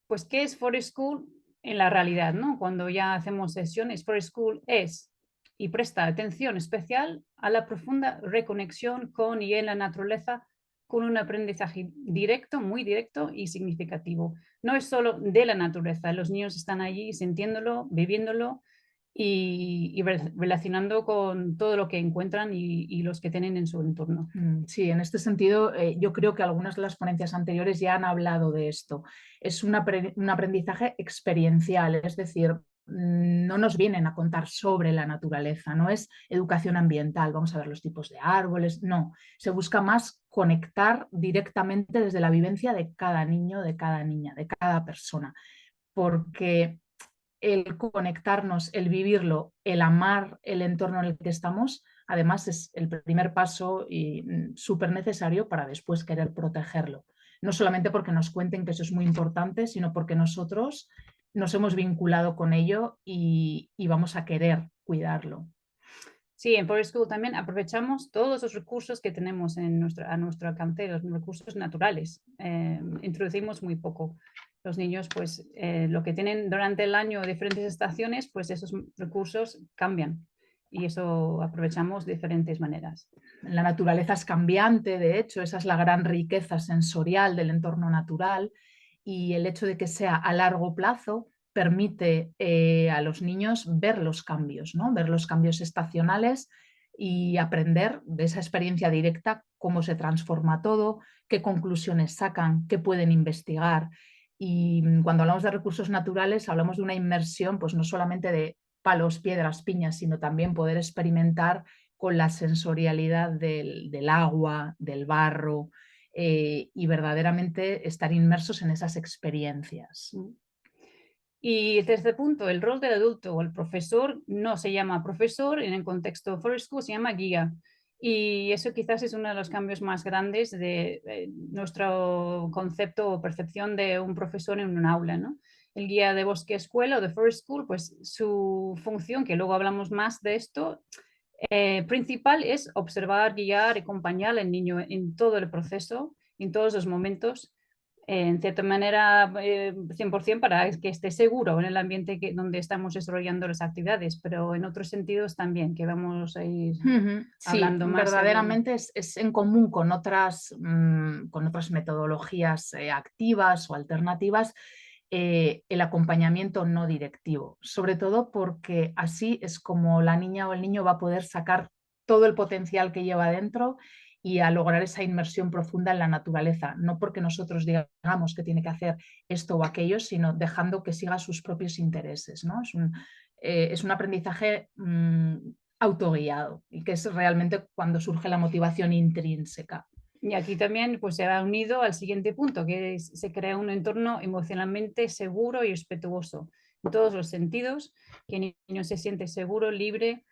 Pues, ¿qué es Forest School en la realidad, ¿no? Cuando ya hacemos sesiones, Forest School es y presta atención especial a la profunda reconexión con y en la naturaleza, con un aprendizaje directo, muy directo y significativo. No es solo de la naturaleza, los niños están allí sintiéndolo, viviéndolo y relacionando con todo lo que encuentran y los que tienen en su entorno.
Sí, en este sentido, yo creo que algunas de las ponencias anteriores ya han hablado de esto. Es un aprendizaje experiencial, es decir, no nos vienen a contar sobre la naturaleza, no es educación ambiental, vamos a ver los tipos de árboles, no, se busca más conectar directamente desde la vivencia de cada niño, de cada niña, de cada persona, porque el conectarnos, el vivirlo, el amar el entorno en el que estamos, además es el primer paso y súper necesario para después querer protegerlo. No solamente porque nos cuenten que eso es muy importante, sino porque nosotros nos hemos vinculado con ello y vamos a querer cuidarlo.
Sí, en Forest School también aprovechamos todos los recursos que tenemos a nuestro alcance, los recursos naturales. Introducimos muy poco. Los niños, pues, lo que tienen durante el año, diferentes estaciones, pues esos recursos cambian y eso aprovechamos de diferentes maneras.
La naturaleza es cambiante, de hecho, esa es la gran riqueza sensorial del entorno natural y el hecho de que sea a largo plazo permite a los niños ver los cambios, ¿no? Ver los cambios estacionales y aprender de esa experiencia directa cómo se transforma todo, qué conclusiones sacan, qué pueden investigar. Y cuando hablamos de recursos naturales hablamos de una inmersión, pues no solamente de palos, piedras, piñas, sino también poder experimentar con la sensorialidad del agua, del barro, y verdaderamente estar inmersos en esas experiencias.
Y el tercer punto, el rol del adulto o el profesor no se llama profesor en el contexto Forest School, se llama guía. Y eso quizás es uno de los cambios más grandes de nuestro concepto o percepción de un profesor en un aula, ¿no? El guía de bosque escuela o de Forest School, pues su función, que luego hablamos más de esto, principal es observar, guiar, acompañar al niño en todo el proceso, en todos los momentos, en cierta manera 100% para que esté seguro en el ambiente donde estamos desarrollando las actividades, pero en otros sentidos también, que vamos a ir hablando
sí,
más.
verdaderamente es en común con otras metodologías activas o alternativas, el acompañamiento no directivo, sobre todo porque así es como la niña o el niño va a poder sacar todo el potencial que lleva dentro y a lograr esa inmersión profunda en la naturaleza, no porque nosotros digamos que tiene que hacer esto o aquello, sino dejando que siga sus propios intereses, ¿no? Es un aprendizaje autoguiado y que es realmente cuando surge la motivación intrínseca.
Y aquí también pues, se ha unido al siguiente punto, que se crea un entorno emocionalmente seguro y respetuoso en todos los sentidos, que el niño se siente seguro, libre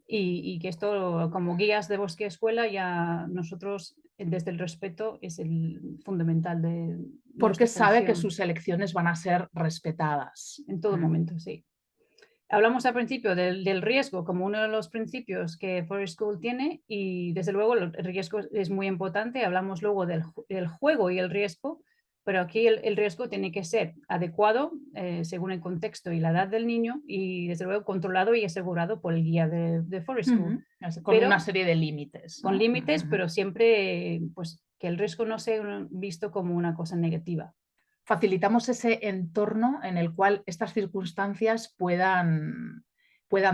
y que esto como guías de bosque escuela ya nosotros desde el respeto es el fundamental de
porque sabe que
función.
sus elecciones van a ser respetadas.
En todo momento, sí. Hablamos al principio del riesgo como uno de los principios que Forest School tiene y desde luego el riesgo es muy importante. Hablamos luego del juego y el riesgo, Pero aquí el riesgo tiene que ser adecuado según el contexto y la edad del niño y desde luego controlado y asegurado por el guía de Forest School.
Con
Pero
una serie de límites.
Con
¿no?
límites, pero siempre pues, que el riesgo no sea visto como una cosa negativa.
Facilitamos ese entorno en el cual estas circunstancias puedan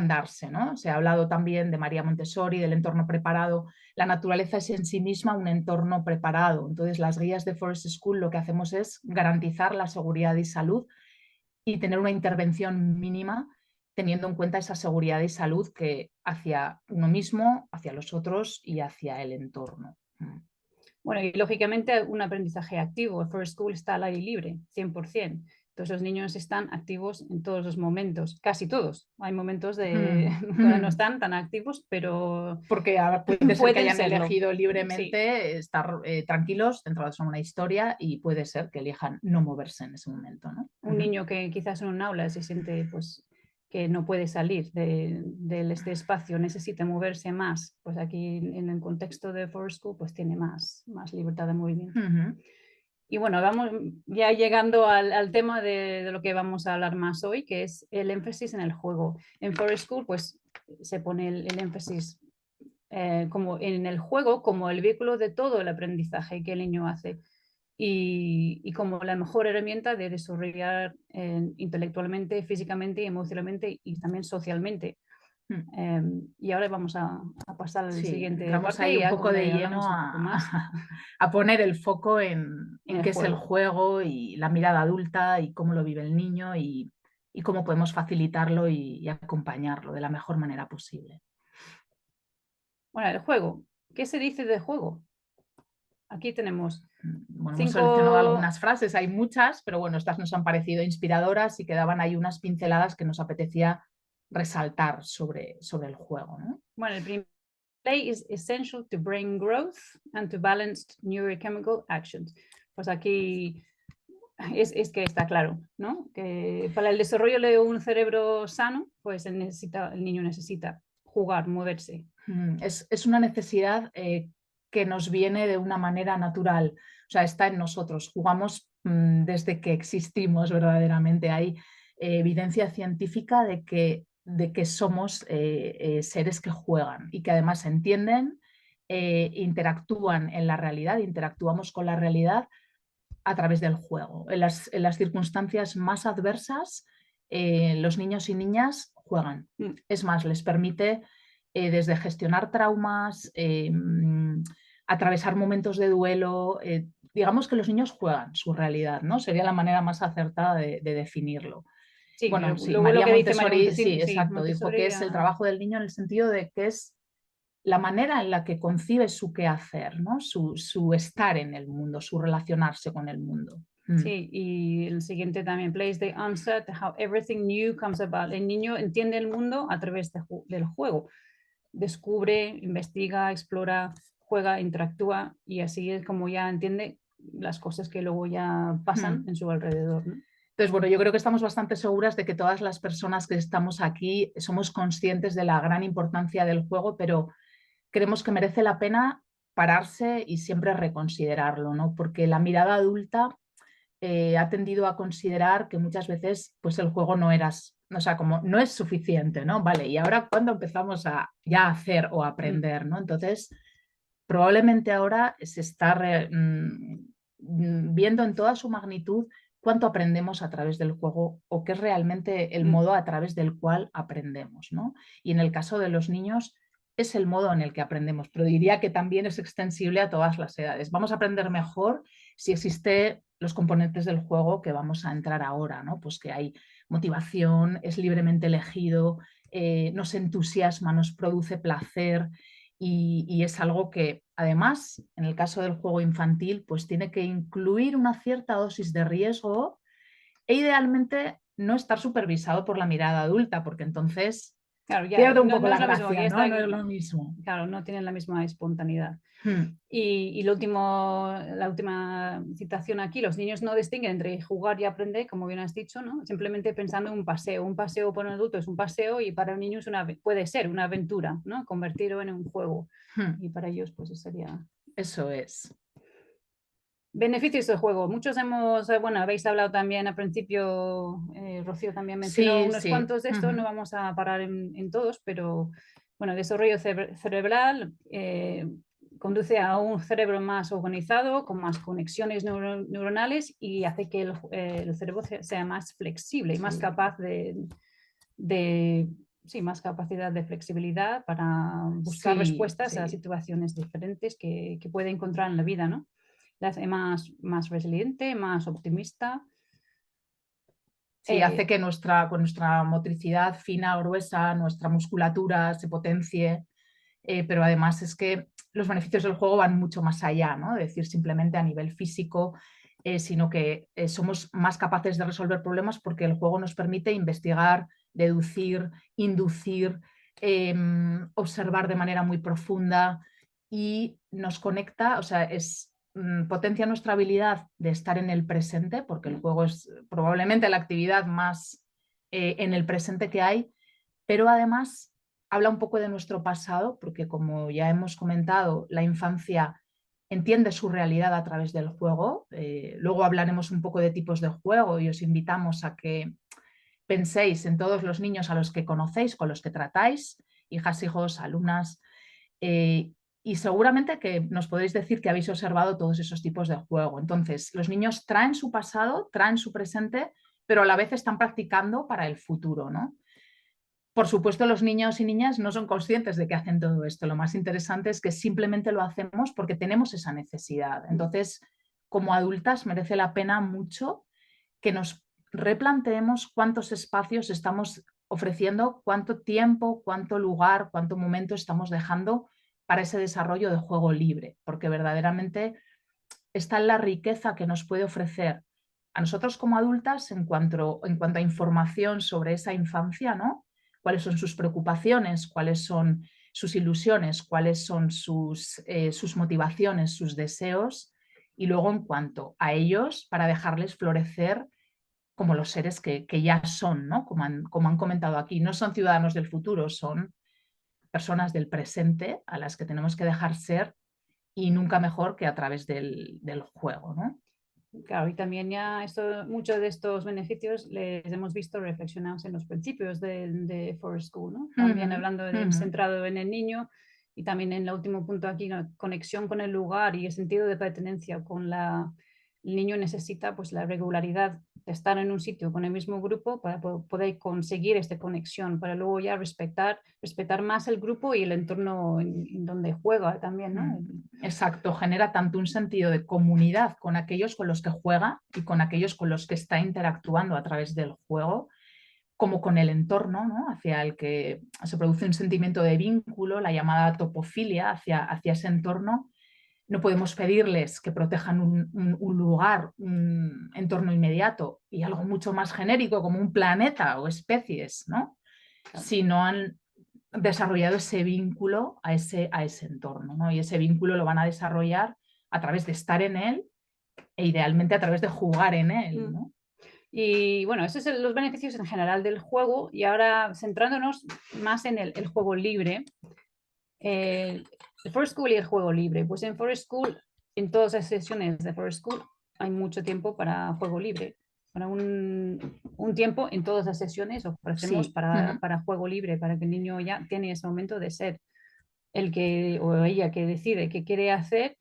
darse, ¿no? Se ha hablado también de María Montessori, del entorno preparado. La naturaleza es en sí misma un entorno preparado. Entonces, las guías de Forest School lo que hacemos es garantizar la seguridad y salud y tener una intervención mínima teniendo en cuenta esa seguridad y salud que hacia uno mismo, hacia los otros y hacia el entorno.
Bueno, y lógicamente un aprendizaje activo. Forest School está al aire libre, 100%. Entonces los niños están activos en todos los momentos, casi todos. Hay momentos de donde no están tan activos, pero
porque puede ser que hayan
serlo.
elegido libremente estar tranquilos dentro de una historia y puede ser que elijan no moverse en ese momento, ¿no?
Un niño que quizás en un aula se siente pues que no puede salir de este espacio, necesita moverse más, pues aquí en el contexto de Forest School pues tiene más libertad de movimiento. Y bueno, vamos ya llegando al tema de lo que vamos a hablar más hoy, que es el énfasis en el juego. En Forest School pues se pone el énfasis como en el juego como el vehículo de todo el aprendizaje que el niño hace. Y como la mejor herramienta de desarrollar intelectualmente, físicamente y emocionalmente y también socialmente. Y ahora vamos a pasar al siguiente
entramos
parte
ahí un
y
poco de lleno a poner el foco en qué es el juego y la mirada adulta y cómo lo vive el niño y cómo podemos facilitarlo y acompañarlo de la mejor manera posible.
Bueno, el juego. ¿Qué se dice de juego? Aquí tenemos
hemos seleccionado algunas frases, hay muchas, pero bueno, estas nos han parecido inspiradoras y quedaban ahí unas pinceladas que nos apetecía resaltar sobre el juego, ¿no?
Bueno, el primer play is essential to brain growth and to balanced neurochemical actions. Pues aquí es que está claro, ¿no? Que para el desarrollo de un cerebro sano, pues el niño necesita jugar, moverse.
Es una necesidad que nos viene de una manera natural, o sea, está en nosotros, jugamos desde que existimos verdaderamente. Hay evidencia científica de que somos seres que juegan y que además entienden, interactúan en la realidad, interactuamos con la realidad a través del juego. En las circunstancias más adversas, los niños y niñas juegan. Es más, les permite desde gestionar traumas, atravesar momentos de duelo. Digamos que los niños juegan su realidad, ¿no? Sería la manera más acertada de definirlo.
Sí,
bueno, sí,
luego
María
lo que
Montessori,
dice
sí, exacto,
Montessori,
dijo que es el trabajo del niño en el sentido de que es la manera en la que concibe su quehacer, ¿no? Su estar en el mundo, su relacionarse con el mundo.
Sí, y el siguiente también, plays the answer to how everything new comes about. El niño entiende el mundo a través del juego. Descubre, investiga, explora, juega, interactúa y así es como ya entiende las cosas que luego ya pasan en su alrededor, ¿no?
Entonces, bueno, yo creo que estamos bastante seguras de que todas las personas que estamos aquí somos conscientes de la gran importancia del juego, pero creemos que merece la pena pararse y siempre reconsiderarlo, ¿no? Porque la mirada adulta ha tendido a considerar que muchas veces pues el juego no como no es suficiente, ¿no? Vale, y ahora ¿cuándo empezamos a ya hacer o aprender, ¿no? Entonces, probablemente ahora se está viendo en toda su magnitud cuánto aprendemos a través del juego o qué es realmente el modo a través del cual aprendemos, ¿no? Y en el caso de los niños es el modo en el que aprendemos, pero diría que también es extensible a todas las edades. Vamos a aprender mejor si existe los componentes del juego que vamos a entrar ahora, ¿no? Pues que hay motivación, es libremente elegido, nos entusiasma, nos produce placer y es algo que además en el caso del juego infantil pues tiene que incluir una cierta dosis de riesgo e idealmente no estar supervisado por la mirada adulta porque entonces
claro, ya,
pierde un poco
no
la
es lo
gracia,
mismo,
¿no? No es lo mismo.
Claro, no tienen la misma espontaneidad. Y la última citación aquí, los niños no distinguen entre jugar y aprender, como bien has dicho, ¿no? Simplemente pensando en un paseo. Un paseo para un adulto es un paseo y para un niño puede ser una aventura, ¿no? Convertirlo en un juego. Y para ellos, pues sería...
Eso es.
Beneficios del juego. Muchos bueno, habéis hablado también al principio, Rocío también mencionó
Sí,
unos
sí.
cuantos de estos, no vamos a parar en todos, pero bueno, desarrollo cerebral conduce a un cerebro más organizado, con más conexiones neuronales y hace que el cerebro sea más flexible y más capaz sí, más capacidad de flexibilidad para buscar respuestas a situaciones diferentes que puede encontrar en la vida, ¿no? La hace más resiliente, más optimista.
Sí, hace que con nuestra motricidad fina o gruesa, nuestra musculatura se potencie, pero además es que los beneficios del juego van mucho más allá, ¿no? De decir simplemente a nivel físico, sino que somos más capaces de resolver problemas porque el juego nos permite investigar, deducir, inducir, observar de manera muy profunda y nos conecta, o sea, potencia nuestra habilidad de estar en el presente, porque el juego es probablemente la actividad más en el presente que hay, pero además habla un poco de nuestro pasado, porque como ya hemos comentado, la infancia entiende su realidad a través del juego. Luego hablaremos un poco de tipos de juego y os invitamos a que penséis en todos los niños a los que conocéis, con los que tratáis, hijas, hijos, alumnas, y seguramente que nos podéis decir que habéis observado todos esos tipos de juego. Entonces, los niños traen su pasado, traen su presente, pero a la vez están practicando para el futuro, ¿no? Por supuesto, los niños y niñas no son conscientes de que hacen todo esto. Lo más interesante es que simplemente lo hacemos porque tenemos esa necesidad. Entonces, como adultas, merece la pena mucho que nos replanteemos cuántos espacios estamos ofreciendo, cuánto tiempo, cuánto lugar, cuánto momento estamos dejando para ese desarrollo de juego libre, porque verdaderamente está en la riqueza que nos puede ofrecer a nosotros como adultas en cuanto a información sobre esa infancia, ¿no? Cuáles son sus preocupaciones, cuáles son sus ilusiones, cuáles son sus motivaciones, sus deseos, y luego en cuanto a ellos, para dejarles florecer como los seres que ya son, ¿no? Como han comentado aquí, no son ciudadanos del futuro, son personas del presente a las que tenemos que dejar ser, y nunca mejor que a través del juego, ¿no?
Claro, y también ya muchos de estos beneficios les hemos visto reflexionados en los principios de Forest School, ¿no? También hablando del centrado en el niño, y también en el último punto aquí, ¿no? Conexión con el lugar y el sentido de pertenencia el niño necesita pues la regularidad de estar en un sitio con el mismo grupo para poder conseguir esta conexión, para luego ya respetar más el grupo y el entorno en donde juega también, ¿no?
Exacto, genera tanto un sentido de comunidad con aquellos con los que juega y con aquellos con los que está interactuando a través del juego, como con el entorno, ¿no? Hacia el que se produce un sentimiento de vínculo, la llamada topofilia hacia ese entorno. No podemos pedirles que protejan un lugar, un entorno inmediato y algo mucho más genérico como un planeta o especies, ¿no? Si no han desarrollado ese vínculo a ese entorno, ¿no? Y ese vínculo lo van a desarrollar a través de estar en él e idealmente a través de jugar en él, ¿no?
Y bueno, esos son los beneficios en general del juego, y ahora centrándonos más en el juego libre. El Forest School y el juego libre. Pues en Forest School, en todas las sesiones de Forest School, hay mucho tiempo para juego libre. Para un tiempo en todas las sesiones ofrecemos para juego libre, para que el niño ya tiene ese momento de ser el que o ella que decide qué quiere hacer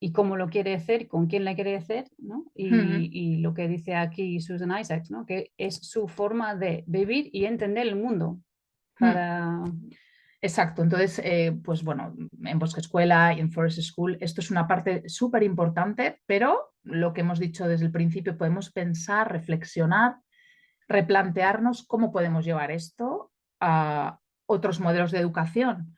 y cómo lo quiere hacer, con quién la quiere hacer, ¿no? Y lo que dice aquí Susan Isaacs, ¿no? Que es su forma de vivir y entender el mundo.
Exacto, entonces, pues bueno, en Bosque Escuela y en Forest School esto es una parte súper importante, pero lo que hemos dicho desde el principio, podemos pensar, reflexionar, replantearnos cómo podemos llevar esto a otros modelos de educación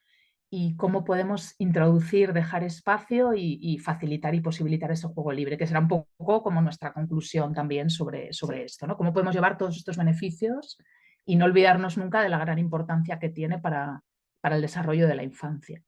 y cómo podemos introducir, dejar espacio y facilitar y posibilitar ese juego libre, que será un poco como nuestra conclusión también sobre esto, ¿no? Cómo podemos llevar todos estos beneficios y no olvidarnos nunca de la gran importancia que tiene para el desarrollo de la infancia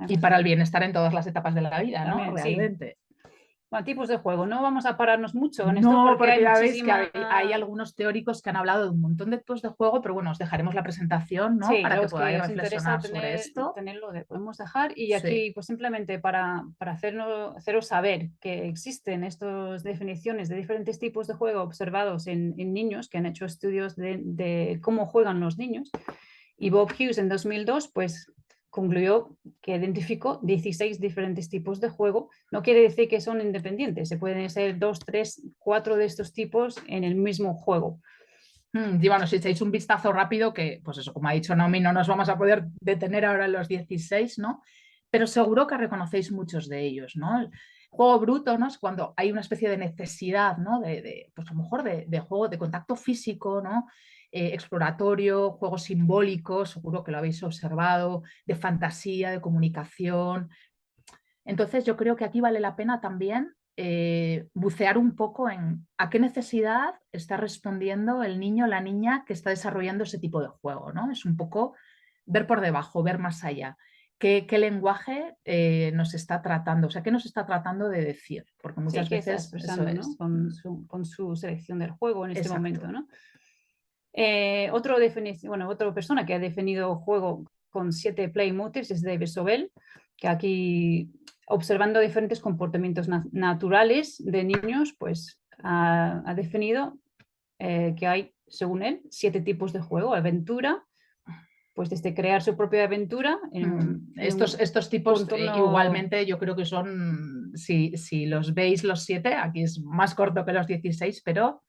y para el bienestar en todas las etapas de la vida, ¿no?
También,
realmente.
Sí. Bueno, tipos de juego, no vamos a pararnos mucho en esto
No, porque
hay
ya veis que
muchísima...
hay algunos teóricos que han hablado de un montón de tipos de juego, pero bueno, os dejaremos la presentación, ¿no?
Sí,
Para que
los que
podáis
os interesa
reflexionar sobre esto.
tenerlo, podemos dejar. Y
Sí.
aquí, pues simplemente para haceros saber que existen estas definiciones de diferentes tipos de juego observados en niños que han hecho estudios de cómo juegan los niños. Y Bob Hughes en 2002, pues concluyó que identificó 16 diferentes tipos de juego. No quiere decir que son independientes, se pueden ser 2, 3, 4 de estos tipos en el mismo juego.
Y bueno, si echáis un vistazo rápido, que pues eso, como ha dicho Naomi, no nos vamos a poder detener ahora en los 16, ¿no? Pero seguro que reconocéis muchos de ellos, ¿no? El juego bruto, ¿no? Es cuando hay una especie de necesidad, ¿no? Pues a lo mejor de juego, de contacto físico, ¿no? Exploratorio, juego simbólico, seguro que lo habéis observado, de fantasía, de comunicación. Entonces yo creo que aquí vale la pena también bucear un poco en a qué necesidad está respondiendo el niño o la niña que está desarrollando ese tipo de juego, ¿no? Es un poco ver por debajo, ver más allá. ¿Qué lenguaje nos está tratando? O sea, ¿qué nos está tratando de decir? Porque muchas
Sí, que está
veces eso
expresando, ¿no?
es.
Con su selección del juego en este
Exacto.
momento, ¿no? Otra persona que ha definido juego con 7 play motives es David Sobel, que aquí, observando diferentes comportamientos naturales de niños, pues ha definido que hay, según él, 7 tipos de juego: aventura, pues desde crear su propia aventura.
Estos tipos
contorno...
igualmente yo creo que son, si los veis los 7, aquí es más corto que los 16, pero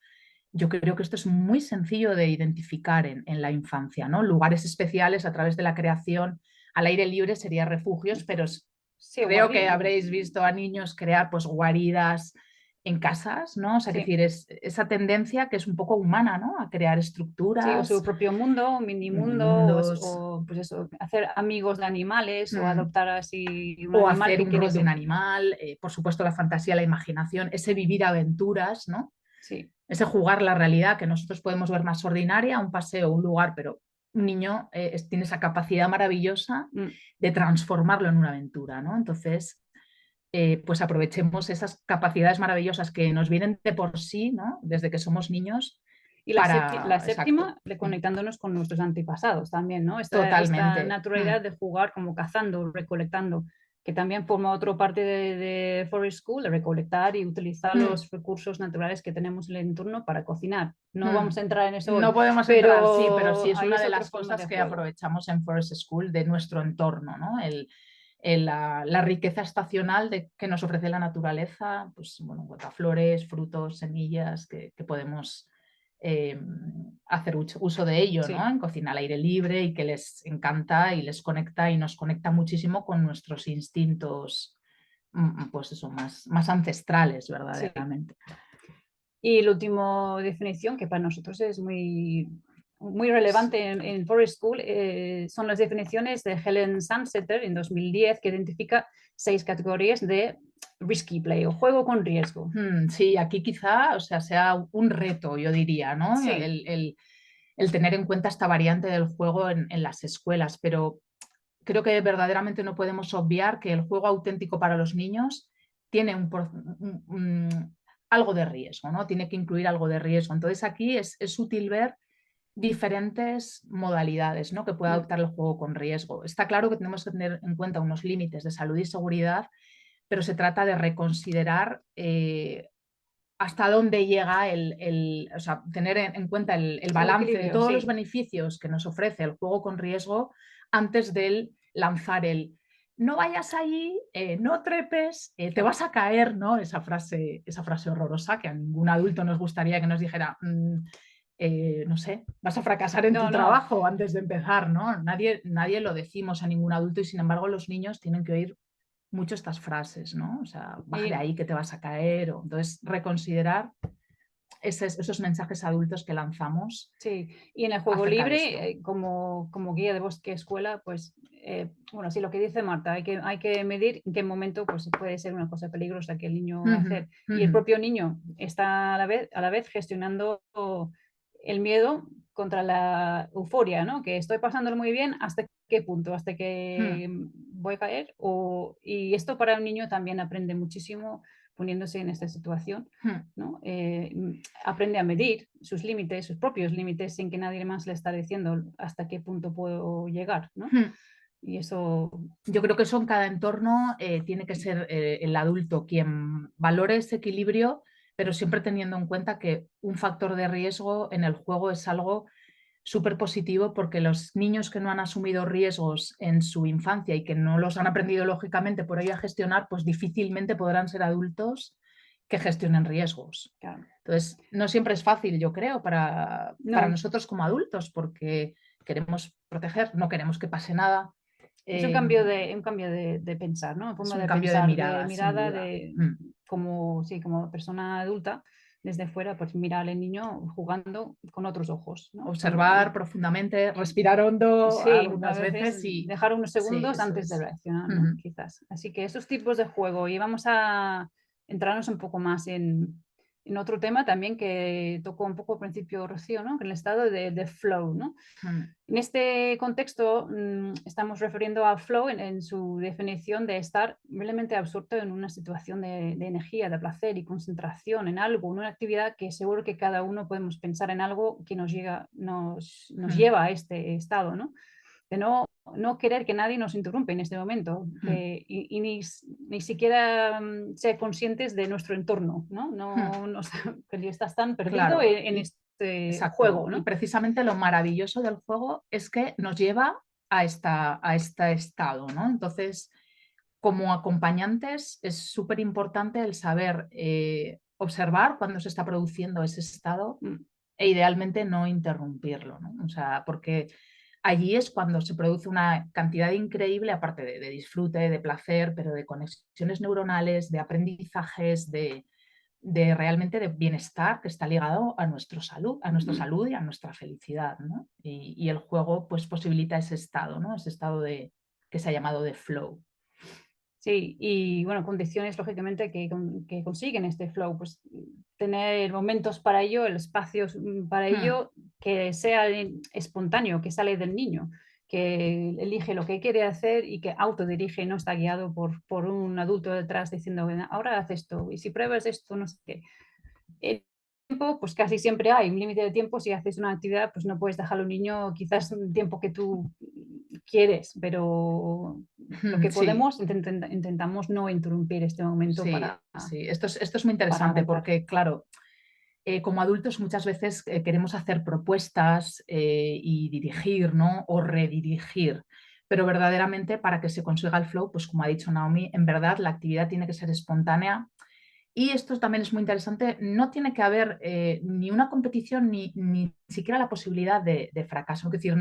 yo creo que esto es muy sencillo de identificar en la infancia, ¿no? Lugares especiales a través de la creación al aire libre serían refugios, pero
Sí,
creo que habréis visto a niños crear pues guaridas en casas, ¿no? O sea,
sí.
que decir, es esa tendencia que es un poco humana, ¿no? A crear estructuras.
Sí, o su propio mundo, mini mundo, o pues eso, hacer amigos de animales, o adoptar así un
o
animal
hacer un rol de
pequeñito.
un animal, por supuesto la fantasía, la imaginación, ese vivir aventuras, ¿no?
Sí.
Ese jugar la realidad que nosotros podemos ver más ordinaria, un paseo, un lugar, pero un niño tiene esa capacidad maravillosa de transformarlo en una aventura, ¿no? Entonces, pues aprovechemos esas capacidades maravillosas que nos vienen de por sí, ¿no? Desde que somos niños.
Y la séptima, reconectándonos con nuestros antepasados también, ¿no? Esta naturalidad de jugar como cazando, recolectando, que también forma otra parte de Forest School, de recolectar y utilizar los recursos naturales que tenemos en el entorno para cocinar. No vamos a entrar en eso hoy.
No podemos entrar, sí, pero sí es una de las cosas que aprovechamos en Forest School de nuestro entorno, ¿no? La riqueza estacional que nos ofrece la naturaleza, pues bueno, flores, frutos, semillas que podemos hacer uso de ello,
sí,
¿no? En cocina al aire libre y que les encanta y les conecta y nos conecta muchísimo con nuestros instintos, pues eso, más ancestrales, verdaderamente.
Sí. Y la última definición, que para nosotros es muy relevante en Forest School, son las definiciones de Helen Sandseter en 2010, que identifica 6 categorías de risky play, o juego con riesgo.
Sí, aquí quizá, o sea un reto, yo diría, ¿no?
Sí.
El tener en cuenta esta variante del juego en las escuelas, pero creo que verdaderamente no podemos obviar que el juego auténtico para los niños tiene algo de riesgo, ¿no? Tiene que incluir algo de riesgo. Entonces aquí es útil ver diferentes modalidades, ¿no? Que puede adoptar el juego con riesgo. Está claro que tenemos que tener en cuenta unos límites de salud y seguridad, pero se trata de reconsiderar hasta dónde llega o sea, tener en cuenta el balance de todos los beneficios que nos ofrece el juego con riesgo antes de lanzar no vayas ahí, no trepes, te vas a caer, ¿no? Esa frase horrorosa que a ningún adulto nos gustaría que nos dijera, no sé, vas a fracasar en tu trabajo antes de empezar, ¿no? Nadie lo decimos a ningún adulto y sin embargo los niños tienen que oír mucho estas frases, ¿no? O sea, baja de ahí que te vas a caer. Entonces, reconsiderar esos mensajes adultos que lanzamos.
Sí, y en el juego libre, como guía de bosque escuela, pues, bueno, sí, lo que dice Marta, hay que medir en qué momento pues, puede ser una cosa peligrosa que el niño va a hacer. Y el propio niño está a la vez gestionando el miedo contra la euforia, ¿no? Que estoy pasándolo muy bien, ¿hasta qué punto? ¿Hasta que voy a caer? Y esto para un niño también aprende muchísimo, poniéndose en esta situación, ¿no? Aprende a medir sus límites, sus propios límites, sin que nadie más le está diciendo hasta qué punto puedo llegar, ¿no? Y eso...
Yo creo que eso en cada entorno tiene que ser el adulto quien valore ese equilibrio, pero siempre teniendo en cuenta que un factor de riesgo en el juego es algo súper positivo, porque los niños que no han asumido riesgos en su infancia y que no los han aprendido lógicamente por ello a gestionar, pues difícilmente podrán ser adultos que gestionen riesgos.
Claro.
Entonces, no siempre es fácil, yo creo, para nosotros como adultos, porque queremos proteger, no queremos que pase nada.
Es un cambio de pensar, ¿no?
Es un cambio de mirada,
como persona adulta, desde fuera, pues mirar al niño jugando con otros ojos, ¿no?
Observar profundamente, respirar hondo algunas veces y
dejar unos segundos antes de reaccionar, ¿no? Quizás. Así que esos tipos de juego, y vamos a entrarnos un poco más en otro tema también que tocó un poco al principio Rocío, ¿no? El estado de flow, ¿no? En este contexto estamos refiriendo a flow en su definición de estar realmente absorto en una situación de energía, de placer y concentración en algo, en una actividad que seguro que cada uno podemos pensar en algo que nos lleva a este estado, ¿no? De no querer que nadie nos interrumpa en este momento y ni siquiera ser conscientes de nuestro entorno, ¿no? Que estás tan perdido en este juego, ¿no?
Y precisamente lo maravilloso del juego es que nos lleva a este estado, ¿no? Entonces, como acompañantes es súper importante el saber observar cuando se está produciendo ese estado e idealmente no interrumpirlo, ¿no? O sea, porque allí es cuando se produce una cantidad increíble, aparte de disfrute, de placer, pero de conexiones neuronales, de aprendizajes, de realmente de bienestar que está ligado a nuestra salud y a nuestra felicidad, ¿no? Y el juego pues posibilita ese estado, ¿no? Ese estado que se ha llamado de flow.
Sí, y bueno, condiciones lógicamente que consiguen este flow, pues tener momentos para ello, el espacio para ello, que sea espontáneo, que sale del niño, que elige lo que quiere hacer y que autodirige, no está guiado por un adulto detrás diciendo, ahora haz esto, y si pruebas esto, no sé qué. El tiempo, pues casi siempre hay un límite de tiempo. Si haces una actividad, pues no puedes dejarlo a un niño quizás un tiempo que tú quieres, pero lo que podemos intentamos no interrumpir este momento para...
Sí, esto es muy interesante porque, claro, como adultos muchas veces queremos hacer propuestas y dirigir, ¿no? O redirigir. Pero verdaderamente para que se consiga el flow, pues como ha dicho Naomi, en verdad la actividad tiene que ser espontánea. Y esto también es muy interesante, no tiene que haber ni una competición ni siquiera la posibilidad de fracaso. Es decir,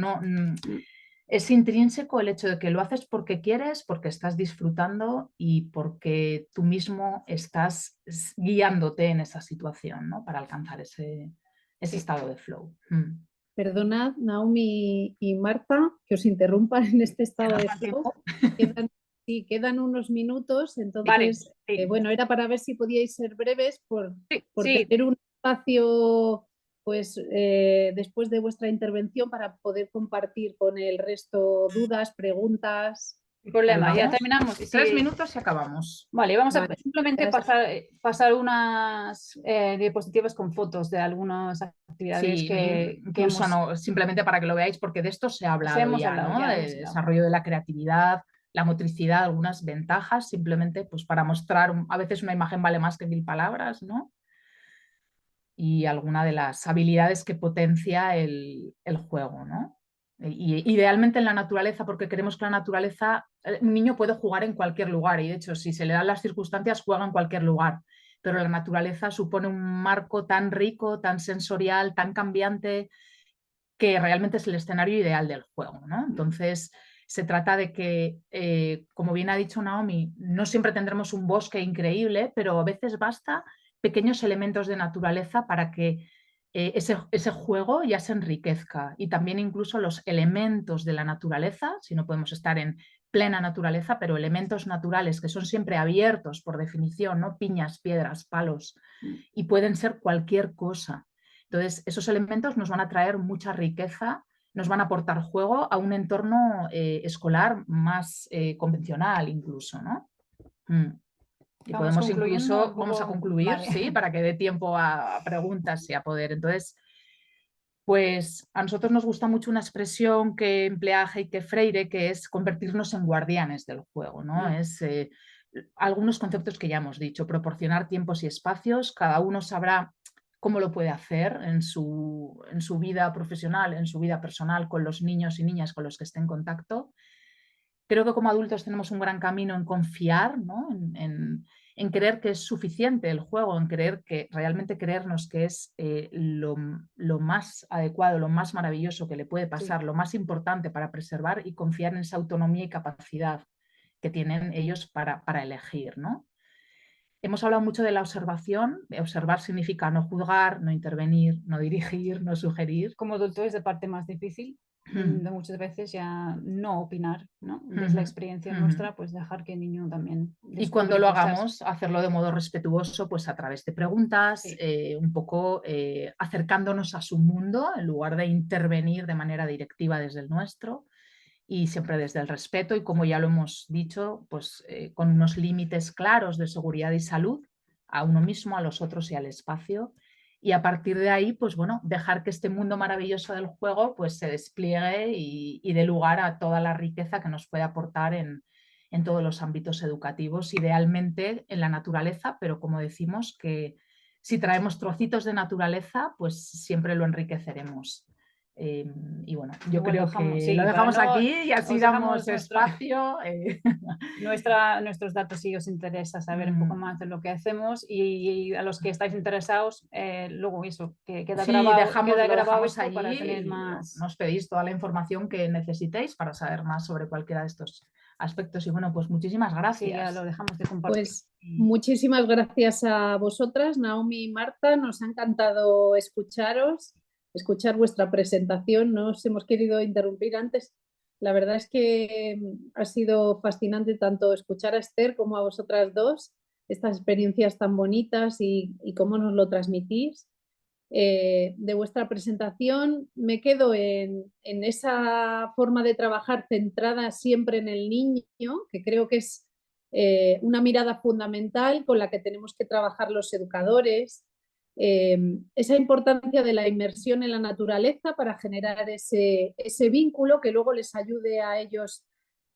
es intrínseco el hecho de que lo haces porque quieres, porque estás disfrutando y porque tú mismo estás guiándote en esa situación, ¿no? Para alcanzar ese estado de flow.
Perdonad, Naomi y Marta, que os interrumpan en este estado de flow. Quedan unos minutos, entonces, bueno, era para ver si podíais ser breves por tener un espacio, pues, después de vuestra intervención para poder compartir con el resto dudas, preguntas.
Sin problema, ya terminamos.
3 minutos y acabamos.
Vale, vamos a simplemente pasar unas diapositivas con fotos de algunas actividades que
incluso hemos... simplemente para que lo veáis, porque de esto se ha hablado ya, ¿no? De desarrollo de la creatividad, la motricidad, algunas ventajas, simplemente pues para mostrar, a veces una imagen vale más que 1000 palabras, ¿no? Y alguna de las habilidades que potencia el juego, ¿no? Y idealmente en la naturaleza, porque queremos que la naturaleza, un niño puede jugar en cualquier lugar, y de hecho si se le dan las circunstancias juega en cualquier lugar, pero la naturaleza supone un marco tan rico, tan sensorial, tan cambiante, que realmente es el escenario ideal del juego, ¿no? Entonces se trata de que, como bien ha dicho Naomi, no siempre tendremos un bosque increíble, pero a veces basta pequeños elementos de naturaleza para que ese juego ya se enriquezca, y también incluso los elementos de la naturaleza, si no podemos estar en plena naturaleza, pero elementos naturales que son siempre abiertos por definición, ¿no? Piñas, piedras, palos, y pueden ser cualquier cosa. Entonces esos elementos nos van a traer mucha riqueza, nos van a aportar juego a un entorno escolar más convencional incluso, ¿no? Y
Vamos
podemos
concluyendo
incluso,
un
vamos a
poco,
concluir,
vale.
sí, para que dé tiempo a preguntas y a poder. Entonces, pues a nosotros nos gusta mucho una expresión que emplea Heike Freire, que es convertirnos en guardianes del juego, ¿no? Es algunos conceptos que ya hemos dicho, proporcionar tiempos y espacios, cada uno sabrá cómo lo puede hacer en su vida profesional, en su vida personal, con los niños y niñas con los que esté en contacto. Creo que como adultos tenemos un gran camino en confiar, ¿no? En creer que es suficiente el juego, en creer que realmente creernos que es lo más adecuado, lo más maravilloso que le puede pasar, lo más importante para preservar y confiar en esa autonomía y capacidad que tienen ellos para elegir, ¿no? Hemos hablado mucho de la observación. Observar significa no juzgar, no intervenir, no dirigir, no sugerir.
Como adulto es la parte más difícil, de muchas veces ya no opinar, ¿no? Desde la experiencia nuestra, pues dejar que el niño también
Y cuando
descubra
lo
cosas.
hagamos, hacerlo de modo respetuoso, pues a través de preguntas,
Sí.
un poco acercándonos a su mundo en lugar de intervenir de manera directiva desde el nuestro, y siempre desde el respeto y, como ya lo hemos dicho, pues con unos límites claros de seguridad y salud a uno mismo, a los otros y al espacio. Y a partir de ahí, pues bueno, dejar que este mundo maravilloso del juego pues se despliegue y dé lugar a toda la riqueza que nos puede aportar en todos los ámbitos educativos, idealmente en la naturaleza, pero como decimos, que si traemos trocitos de naturaleza, pues siempre lo enriqueceremos. Y bueno, yo
Igual
creo
dejamos,
que
sí,
lo
para
dejamos
no-
aquí y así
os
damos
dejamos nuestro-
espacio.
nuestros datos si os interesa saber un poco más de lo que hacemos, y a los que estáis interesados, luego eso, que queda
Sí,
grabado,
lo
grabado
dejamos
esto para
allí
tener
y
más.
nos pedís toda la información que necesitéis para saber más sobre cualquiera de estos aspectos. Y bueno, pues muchísimas
Sí, ya
gracias.
lo dejamos de compartir.
Pues muchísimas gracias a vosotras, Naomi y Marta. Nos ha encantado escucharos, escuchar vuestra presentación. No os hemos querido interrumpir antes. La verdad es que ha sido fascinante tanto escuchar a Esther como a vosotras dos, estas experiencias tan bonitas y cómo nos lo transmitís. De vuestra presentación me quedo en esa forma de trabajar centrada siempre en el niño, que creo que es una mirada fundamental con la que tenemos que trabajar los educadores, esa importancia de la inmersión en la naturaleza para generar ese vínculo que luego les ayude a ellos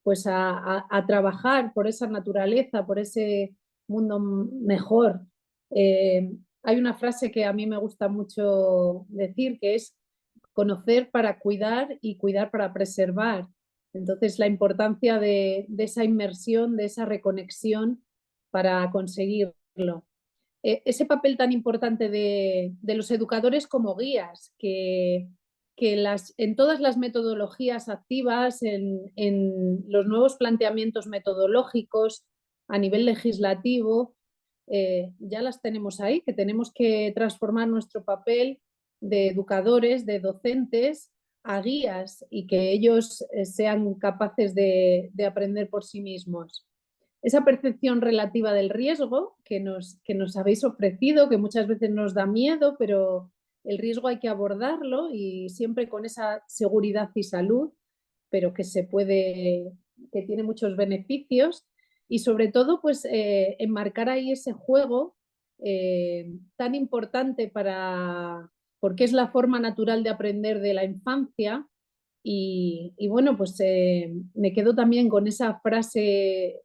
pues a trabajar por esa naturaleza, por ese mundo mejor. Hay una frase que a mí me gusta mucho decir, que es conocer para cuidar y cuidar para preservar. Entonces, la importancia de esa inmersión, de esa reconexión para conseguirlo. Ese papel tan importante de los educadores como guías, que en todas las metodologías activas, en los nuevos planteamientos metodológicos a nivel legislativo, ya las tenemos ahí, que tenemos que transformar nuestro papel de educadores, de docentes, a guías, y que ellos sean capaces de aprender por sí mismos. Esa percepción relativa del riesgo que nos habéis ofrecido, que muchas veces nos da miedo, pero el riesgo hay que abordarlo y siempre con esa seguridad y salud, pero que que tiene muchos beneficios, y sobre todo pues enmarcar ahí ese juego tan importante porque es la forma natural de aprender de la infancia. Y bueno, pues me quedo también con esa frase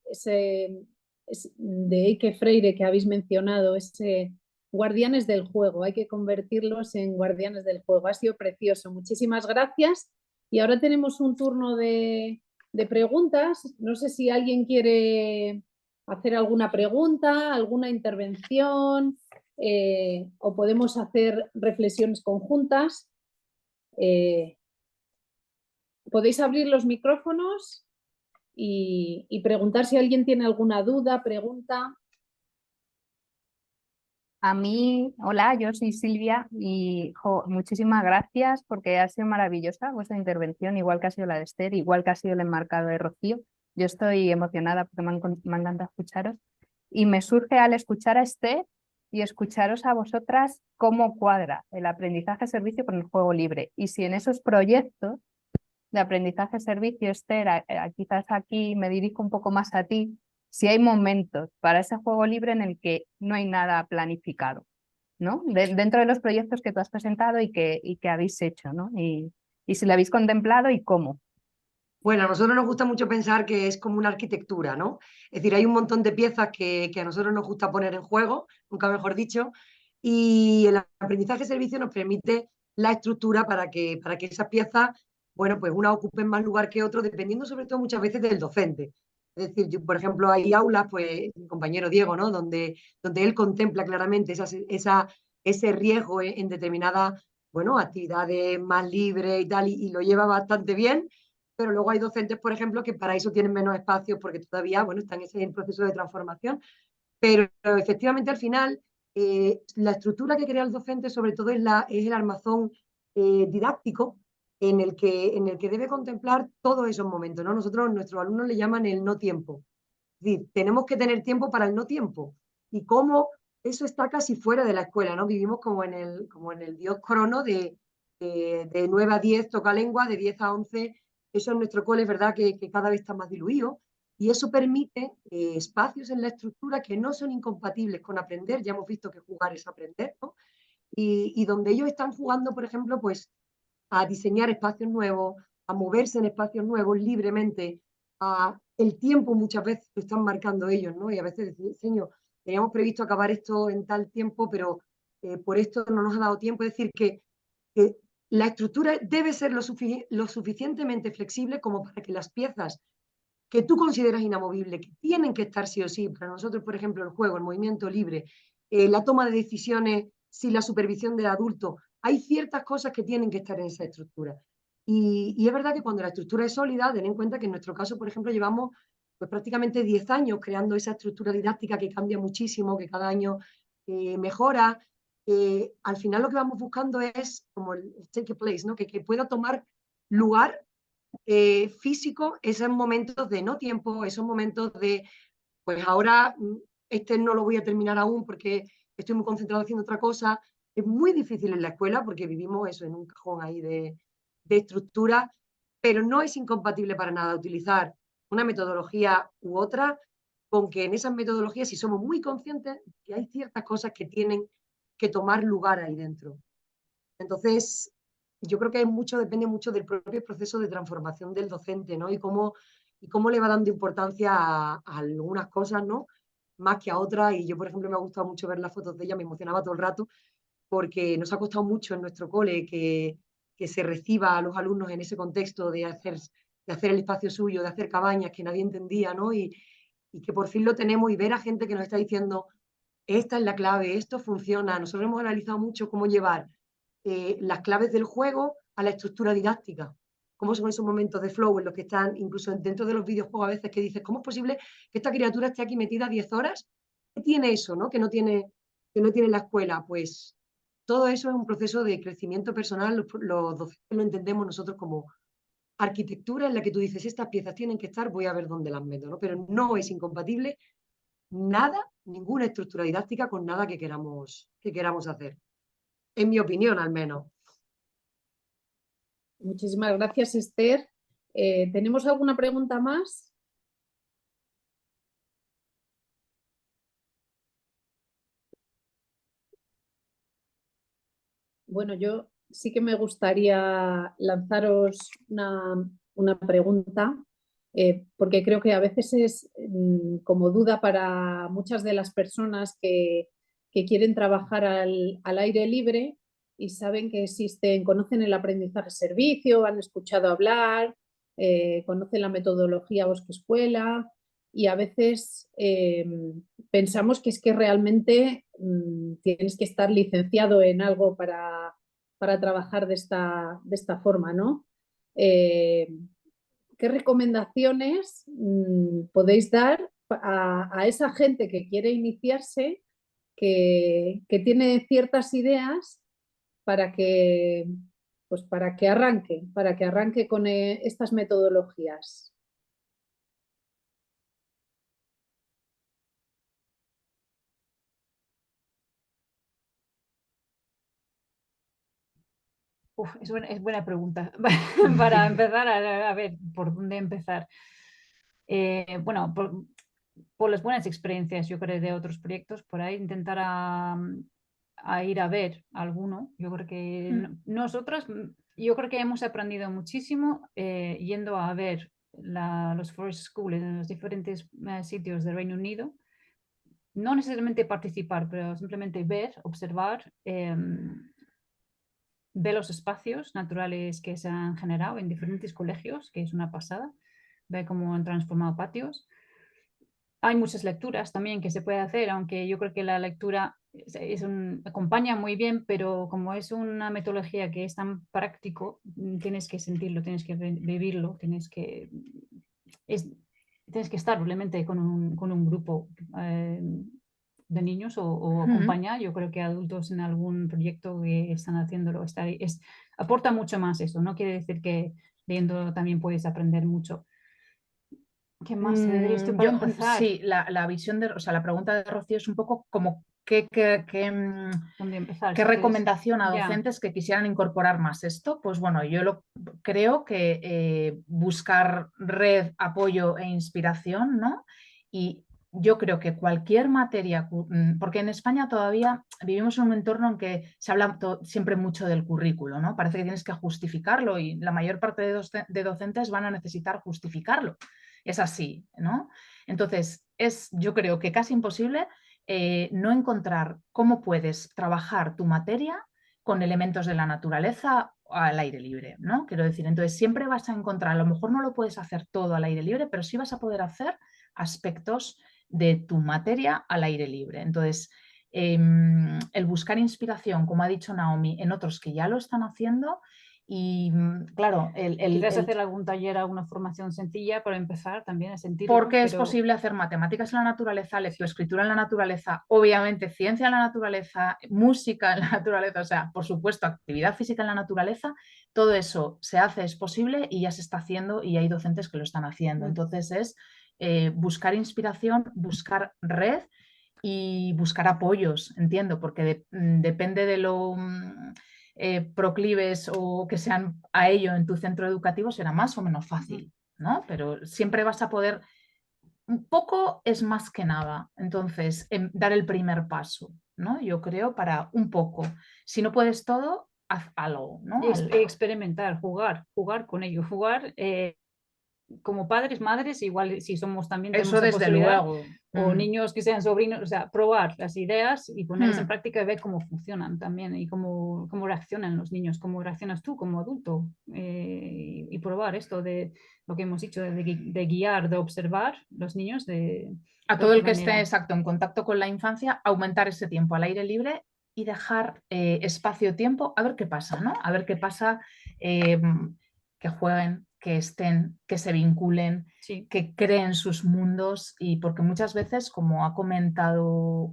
de Eike Freire que habéis mencionado, ese guardianes del juego, hay que convertirlos en guardianes del juego. Ha sido precioso, muchísimas gracias. Y ahora tenemos un turno de preguntas. No sé si alguien quiere hacer alguna pregunta, alguna intervención, o podemos hacer reflexiones conjuntas. Podéis abrir los micrófonos y preguntar si alguien tiene alguna duda, pregunta.
A mí, hola, yo soy Silvia y muchísimas gracias porque ha sido maravillosa vuestra intervención, igual que ha sido la de Esther, igual que ha sido el enmarcado de Rocío. Yo estoy emocionada porque me encanta escucharos, y me surge al escuchar a Esther y escucharos a vosotras cómo cuadra el aprendizaje-servicio con el juego libre, y si en esos proyectos de aprendizaje-servicio, Esther, quizás aquí me dirijo un poco más a ti, si hay momentos para ese juego libre en el que no hay nada planificado, ¿no? Dentro de los proyectos que tú has presentado y que habéis hecho, ¿no? Y si lo habéis contemplado y cómo.
Bueno, a nosotros nos gusta mucho pensar que es como una arquitectura, ¿no? Es decir, hay un montón de piezas que a nosotros nos gusta poner en juego, nunca mejor dicho, y el aprendizaje servicio nos permite la estructura para que esas piezas, bueno, pues unas ocupen más lugar que otro, dependiendo sobre todo muchas veces del docente. Es decir, yo, por ejemplo, hay aulas, pues mi compañero Diego, ¿no? Donde él contempla claramente ese riesgo en determinadas, bueno, actividades más libres y tal, y lo lleva bastante bien, pero luego hay docentes, por ejemplo, que para eso tienen menos espacios porque todavía, bueno, están en ese proceso de transformación, pero efectivamente al final la estructura que crea el docente sobre todo es el armazón didáctico en el que debe contemplar todos esos momentos, ¿no? Nosotros, nuestros alumnos le llaman el no tiempo. Es decir, tenemos que tener tiempo para el no tiempo. Y cómo eso está casi fuera de la escuela, ¿no? Vivimos como en el dios crono de 9 a 10 toca lengua, de 10 a 11 eso en nuestro cole es verdad que cada vez está más diluido y eso permite espacios en la estructura que no son incompatibles con aprender, ya hemos visto que jugar es aprender, ¿no? Y donde ellos están jugando, por ejemplo, pues a diseñar espacios nuevos, a moverse en espacios nuevos libremente, el tiempo muchas veces lo están marcando ellos, ¿no? Y a veces decir, señor, teníamos previsto acabar esto en tal tiempo, pero por esto no nos ha dado tiempo. Es decir, que la estructura debe ser lo suficientemente flexible como para que las piezas que tú consideras inamovibles, que tienen que estar sí o sí, para nosotros, por ejemplo, el juego, el movimiento libre, la toma de decisiones sin la supervisión del adulto, hay ciertas cosas que tienen que estar en esa estructura. Y es verdad que cuando la estructura es sólida, ten en cuenta que en nuestro caso, por ejemplo, llevamos pues, prácticamente 10 años creando esa estructura didáctica que cambia muchísimo, que cada año mejora. Al final lo que vamos buscando es como el take a place, ¿no? que pueda tomar lugar físico esos momentos de no tiempo, esos momentos de, pues ahora este no lo voy a terminar aún porque estoy muy concentrado haciendo otra cosa. Es muy difícil en la escuela porque vivimos eso en un cajón ahí de estructura, pero no es incompatible para nada utilizar una metodología u otra con que en esas metodologías, si somos muy conscientes, que hay ciertas cosas que tienen que tomar lugar ahí dentro. Entonces, yo creo que depende mucho del propio proceso de transformación del docente, ¿no? Y cómo le va dando importancia a algunas cosas, ¿no? Más que a otras. Y yo, por ejemplo, me ha gustado mucho ver las fotos de ella, me emocionaba todo el rato, porque nos ha costado mucho en nuestro cole que se reciba a los alumnos en ese contexto de hacer el espacio suyo, de hacer cabañas que nadie entendía, ¿no? Y que por fin lo tenemos y ver a gente que nos está diciendo, esta es la clave, esto funciona. Nosotros hemos analizado mucho cómo llevar las claves del juego a la estructura didáctica. Cómo son esos momentos de flow en los que están, incluso dentro de los videojuegos a veces que dices, ¿cómo es posible que esta criatura esté aquí metida 10 horas? ¿Qué tiene eso, no? Que no tiene la escuela. Pues todo eso es un proceso de crecimiento personal. Los docentes lo entendemos nosotros como arquitectura en la que tú dices, estas piezas tienen que estar, voy a ver dónde las meto, ¿no? Pero no es incompatible nada, ninguna estructura didáctica con nada que queramos hacer. En mi opinión, al menos.
Muchísimas gracias, Esther. ¿Tenemos alguna pregunta más? Bueno, yo sí que me gustaría lanzaros una pregunta, porque creo que a veces es como duda para muchas de las personas que quieren trabajar al aire libre y saben que conocen el aprendizaje servicio, han escuchado hablar, conocen la metodología Bosque Escuela y a veces pensamos que es que realmente tienes que estar licenciado en algo para trabajar de esta forma, ¿no? ¿Qué recomendaciones podéis dar a esa gente que quiere iniciarse, que tiene ciertas ideas para pues para que arranque con estas metodologías?
Uf, es buena pregunta para empezar a ver por dónde empezar. Bueno, por las buenas experiencias, yo creo, de otros proyectos, por ahí intentar a ir a ver alguno. Yo creo que nosotras, yo creo que hemos aprendido muchísimo yendo a ver los Forest School en los diferentes sitios del Reino Unido. No necesariamente participar, pero simplemente ver, observar, ver los espacios naturales que se han generado en diferentes colegios, que es una pasada, ver cómo han transformado patios. Hay muchas lecturas también que se puede hacer, aunque yo creo que la lectura acompaña muy bien, pero como es una metodología que es tan práctico, tienes que sentirlo, tienes que vivirlo, tienes que estar realmente con un grupo de niños o acompañar. Yo creo que adultos en algún proyecto que están haciéndolo aporta mucho más eso. No quiere decir que leyendo también puedes aprender mucho. ¿Qué más tendrías tú para empezar?
Sí, la visión o sea, la pregunta de Rocío es un poco como qué recomendación a docentes que quisieran incorporar más esto. Pues bueno, yo creo que buscar red, apoyo e inspiración, ¿no? Y yo creo que cualquier materia, porque en España todavía vivimos en un entorno en que se habla siempre mucho del currículo, ¿no? Parece que tienes que justificarlo y la mayor parte de docentes van a necesitar justificarlo. Es así, ¿no? Entonces, yo creo que casi imposible no encontrar cómo puedes trabajar tu materia con elementos de la naturaleza al aire libre, ¿no? Quiero decir, entonces siempre vas a encontrar, a lo mejor no lo puedes hacer todo al aire libre, pero sí vas a poder hacer aspectos de tu materia al aire libre. Entonces, el buscar inspiración, como ha dicho Naomi, en otros que ya lo están haciendo. Y claro,
quizás hacer algún taller, alguna formación sencilla para empezar también a sentirlo.
Porque es posible hacer matemáticas en la naturaleza, lectoescritura en la naturaleza, obviamente ciencia en la naturaleza, música en la naturaleza, o sea, por supuesto, actividad física en la naturaleza, todo eso se hace, es posible y ya se está haciendo y hay docentes que lo están haciendo. Entonces es buscar inspiración, buscar red y buscar apoyos, entiendo, porque depende de lo proclives o que sean a ello en tu centro educativo, será más o menos fácil, ¿no? Pero siempre vas a poder, un poco es más que nada, entonces, dar el primer paso, ¿no? Yo creo para un poco. Si no puedes todo, haz algo, ¿no?
Y experimentar, jugar con ello, jugar como padres, madres, igual si somos también
eso desde luego.
O niños que sean sobrinos, o sea, probar las ideas y ponerlas en práctica y ver cómo funcionan también y cómo reaccionan los niños, cómo reaccionas tú como adulto y probar esto de lo que hemos dicho, de guiar, de observar los niños
a todo el que esté exacto en contacto con la infancia, aumentar ese tiempo al aire libre y dejar espacio-tiempo a ver qué pasa, ¿no? A ver qué pasa, que jueguen, que estén, que se vinculen,
sí,
que creen sus mundos y porque muchas veces, como ha comentado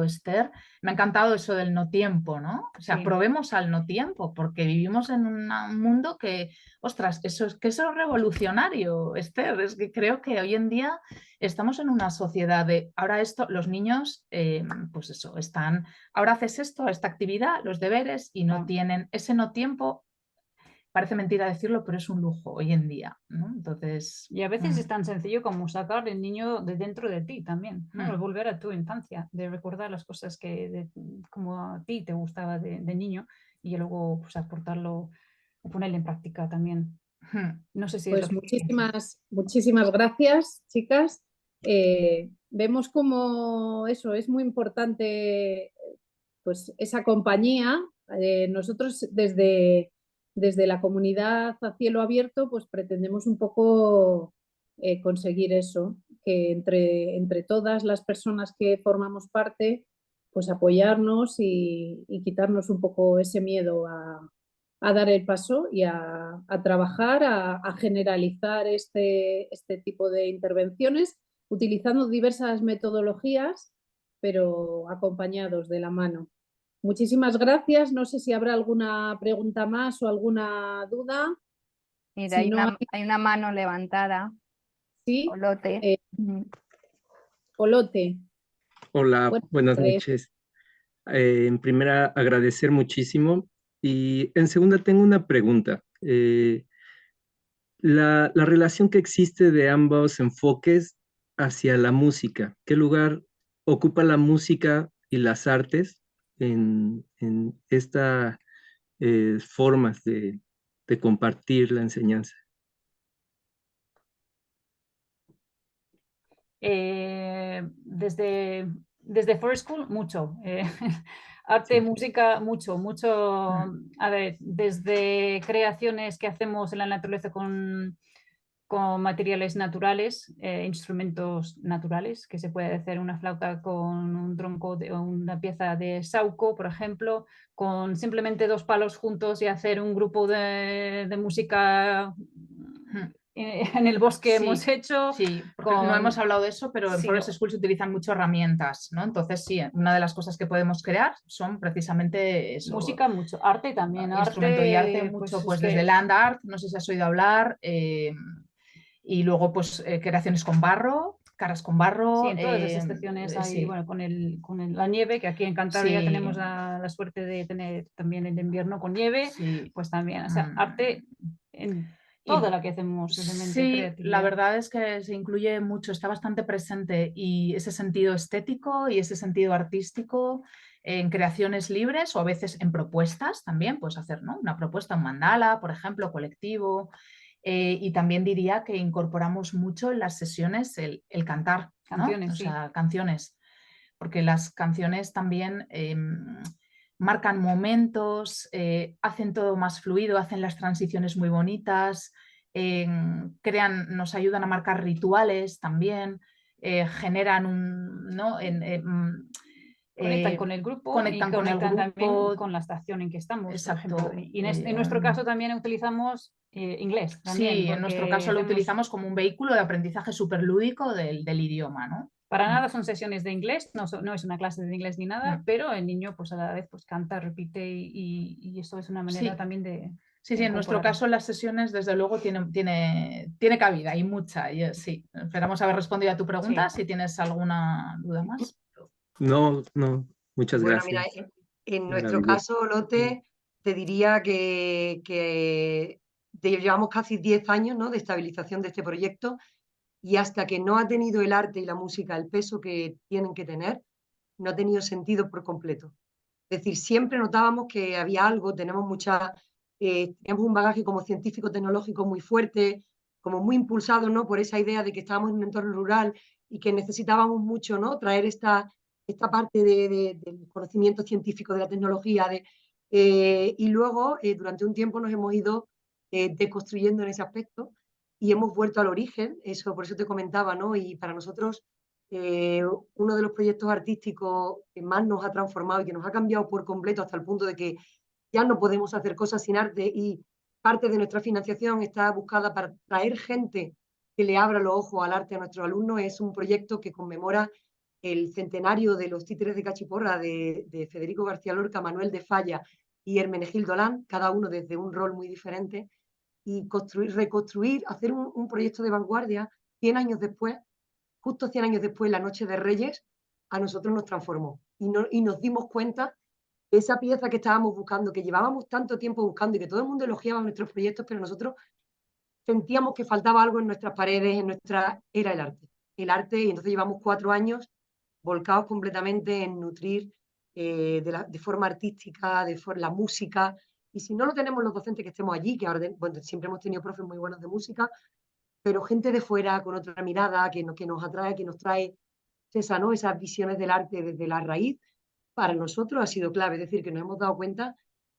Esther, me ha encantado eso del no tiempo, ¿no? O sea,
sí.
probemos al no tiempo porque vivimos en un mundo que, ostras, eso es revolucionario, Esther, es que creo que hoy en día estamos en una sociedad de, ahora esto, los niños, pues eso, ahora haces esto, esta actividad, los deberes y no tienen ese no tiempo. Parece mentira decirlo, pero es un lujo hoy en día, ¿no? Entonces...
Y a veces es tan sencillo como sacar el niño de dentro de ti también, ¿no? Volver a tu infancia, de recordar las cosas como a ti te gustaba de niño y luego pues, aportarlo o ponerlo en práctica también. No sé si
pues muchísimas gracias, chicas. Vemos como eso es muy importante, pues esa compañía. Nosotros desde la comunidad a cielo abierto, pues pretendemos un poco conseguir eso, que entre todas las personas que formamos parte, pues apoyarnos y quitarnos un poco ese miedo a dar el paso y a trabajar, a generalizar este tipo de intervenciones utilizando diversas metodologías, pero acompañados de la mano. Muchísimas gracias. No sé si habrá alguna pregunta más o alguna duda.
Mira,
Si no
hay una mano levantada.
Sí.
Olote.
Olote.
Hola, buenas noches. En primera, agradecer muchísimo. Y en segunda, tengo una pregunta. La relación que existe de ambos enfoques hacia la música? ¿Qué lugar ocupa la música y las artes en estas formas de compartir la enseñanza?
Desde Forest School, mucho. Arte,
Sí.
música, mucho. A ver, desde creaciones que hacemos en la naturaleza con materiales naturales, instrumentos naturales, que se puede hacer una flauta con un tronco o una pieza de sauco, por ejemplo, con simplemente 2 palos juntos y hacer un grupo de música en el bosque hemos hecho.
Sí, porque no hemos hablado de eso, pero en Forest School se utilizan mucho herramientas, ¿no? Entonces, sí, una de las cosas que podemos crear son precisamente eso.
Música, mucho. Arte también.
Instrumento y arte, mucho, pues desde land art, no sé si has oído hablar, y luego, pues, creaciones con barro, caras con barro.
Sí, en todas las estaciones hay,
sí.
bueno, con la nieve, que aquí en Cantabria
Sí.
tenemos la suerte de tener también el invierno con nieve,
Sí.
pues también, o sea, arte en toda la que hacemos.
Sí, la verdad es que se incluye mucho, está bastante presente, y ese sentido estético y ese sentido artístico en creaciones libres o a veces en propuestas también, puedes hacer, ¿no?, una propuesta, un mandala, por ejemplo, colectivo. Y también diría que incorporamos mucho en las sesiones el cantar, ¿no?
Canciones,
o
sí.
sea, canciones, porque las canciones también marcan momentos, hacen todo más fluido, hacen las transiciones muy bonitas, nos ayudan a marcar rituales también, generan un, ¿no?
Conectan con el grupo
conectan
y
con el
conectan también
grupo.
con la estación en que estamos.
Exacto.
Por ejemplo. Y en nuestro caso también utilizamos inglés. También,
sí, en nuestro caso lo utilizamos como un vehículo de aprendizaje súper lúdico del idioma, ¿no?
Para nada son sesiones de inglés, no es una clase de inglés ni nada, pero el niño pues a la vez pues canta, repite y eso es una manera también de...
Sí, en nuestro caso las sesiones desde luego tiene cabida y mucha. Sí, esperamos haber respondido a tu pregunta. Si tienes alguna duda más.
No, muchas gracias.
Bueno, mira, en nuestro caso, Lotte, te diría que llevamos casi 10 años, ¿no?, de estabilización de este proyecto, y hasta que no ha tenido el arte y la música el peso que tienen que tener, no ha tenido sentido por completo. Es decir, siempre notábamos que había algo, teníamos un bagaje como científico-tecnológico muy fuerte, como muy impulsado, ¿no?, por esa idea de que estábamos en un entorno rural y que necesitábamos mucho, ¿no?, traer esta parte del conocimiento científico, de la tecnología, y luego durante un tiempo nos hemos ido deconstruyendo en ese aspecto y hemos vuelto al origen, por eso te comentaba, ¿no? Y para nosotros uno de los proyectos artísticos que más nos ha transformado y que nos ha cambiado por completo hasta el punto de que ya no podemos hacer cosas sin arte, y parte de nuestra financiación está buscada para traer gente que le abra los ojos al arte a nuestros alumnos. Es un proyecto que conmemora el centenario de los títeres de Cachiporra de Federico García Lorca, Manuel de Falla y Hermenegildo Lán, cada uno desde un rol muy diferente, y reconstruir, hacer un proyecto de vanguardia 100 años después, justo 100 años después, la Noche de Reyes, a nosotros nos transformó y nos dimos cuenta de esa pieza que estábamos buscando, que llevábamos tanto tiempo buscando y que todo el mundo elogiaba nuestros proyectos, pero nosotros sentíamos que faltaba algo en nuestras paredes, era el arte. El arte, y entonces llevamos 4 años volcados completamente en nutrir de forma artística, la música. Y si no lo tenemos los docentes que estemos allí, que ahora siempre hemos tenido profes muy buenos de música, pero gente de fuera con otra mirada que nos atrae, que nos trae esas visiones del arte desde la raíz, para nosotros ha sido clave. Es decir, que nos hemos dado cuenta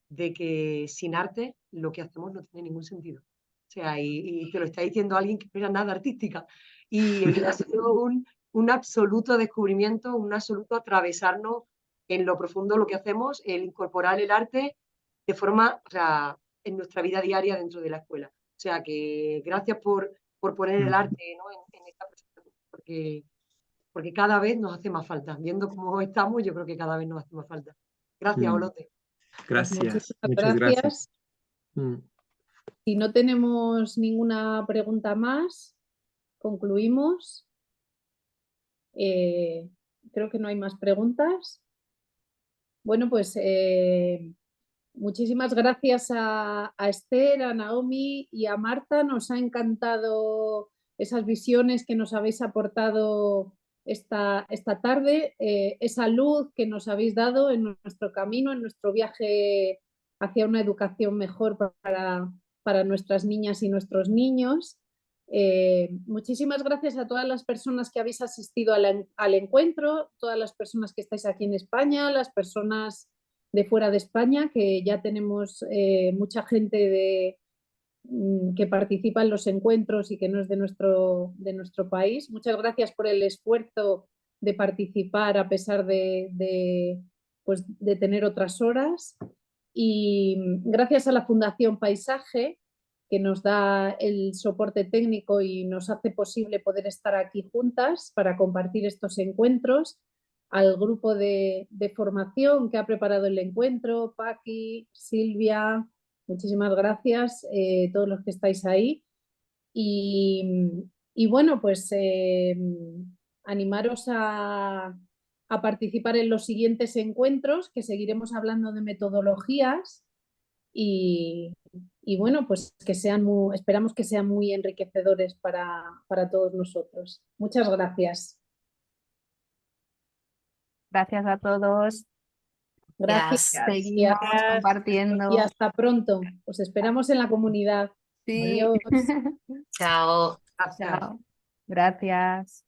de que sin arte lo que hacemos no tiene ningún sentido. O sea, y te lo está diciendo alguien que no era nada artística. Y ha sido un absoluto descubrimiento, un absoluto atravesarnos en lo profundo lo que hacemos, el incorporar el arte de forma, o sea, en nuestra vida diaria dentro de la escuela. O sea, que gracias por poner el arte, ¿no?, en esta presentación, porque cada vez nos hace más falta. Viendo cómo estamos, yo creo que cada vez nos hace más falta. Gracias, Olote.
Gracias,
muchas gracias. Si no tenemos ninguna pregunta más, concluimos. Creo que no hay más preguntas. Bueno, pues muchísimas gracias a Esther, a Naomi y a Marta. Nos ha encantado esas visiones que nos habéis aportado esta tarde, esa luz que nos habéis dado en nuestro camino, en nuestro viaje hacia una educación mejor para nuestras niñas y nuestros niños. Muchísimas gracias a todas las personas que habéis asistido al encuentro, todas las personas que estáis aquí en España, las personas de fuera de España, que ya tenemos mucha gente que participa en los encuentros y que no es de nuestro país. Muchas gracias por el esfuerzo de participar a pesar de tener otras horas. Y gracias a la Fundación Paisaje, que nos da el soporte técnico y nos hace posible poder estar aquí juntas para compartir estos encuentros, al grupo de formación que ha preparado el encuentro, Paqui, Silvia, muchísimas gracias, todos los que estáis ahí. Y bueno, pues animaros a participar en los siguientes encuentros, que seguiremos hablando de metodologías y bueno, pues que esperamos que sean muy enriquecedores para todos nosotros. Muchas gracias.
Gracias a todos.
Gracias.
Seguimos compartiendo.
Y hasta pronto. Os esperamos en la comunidad.
Sí.
Adiós.
Chao.
Gracias.
Chao. Gracias.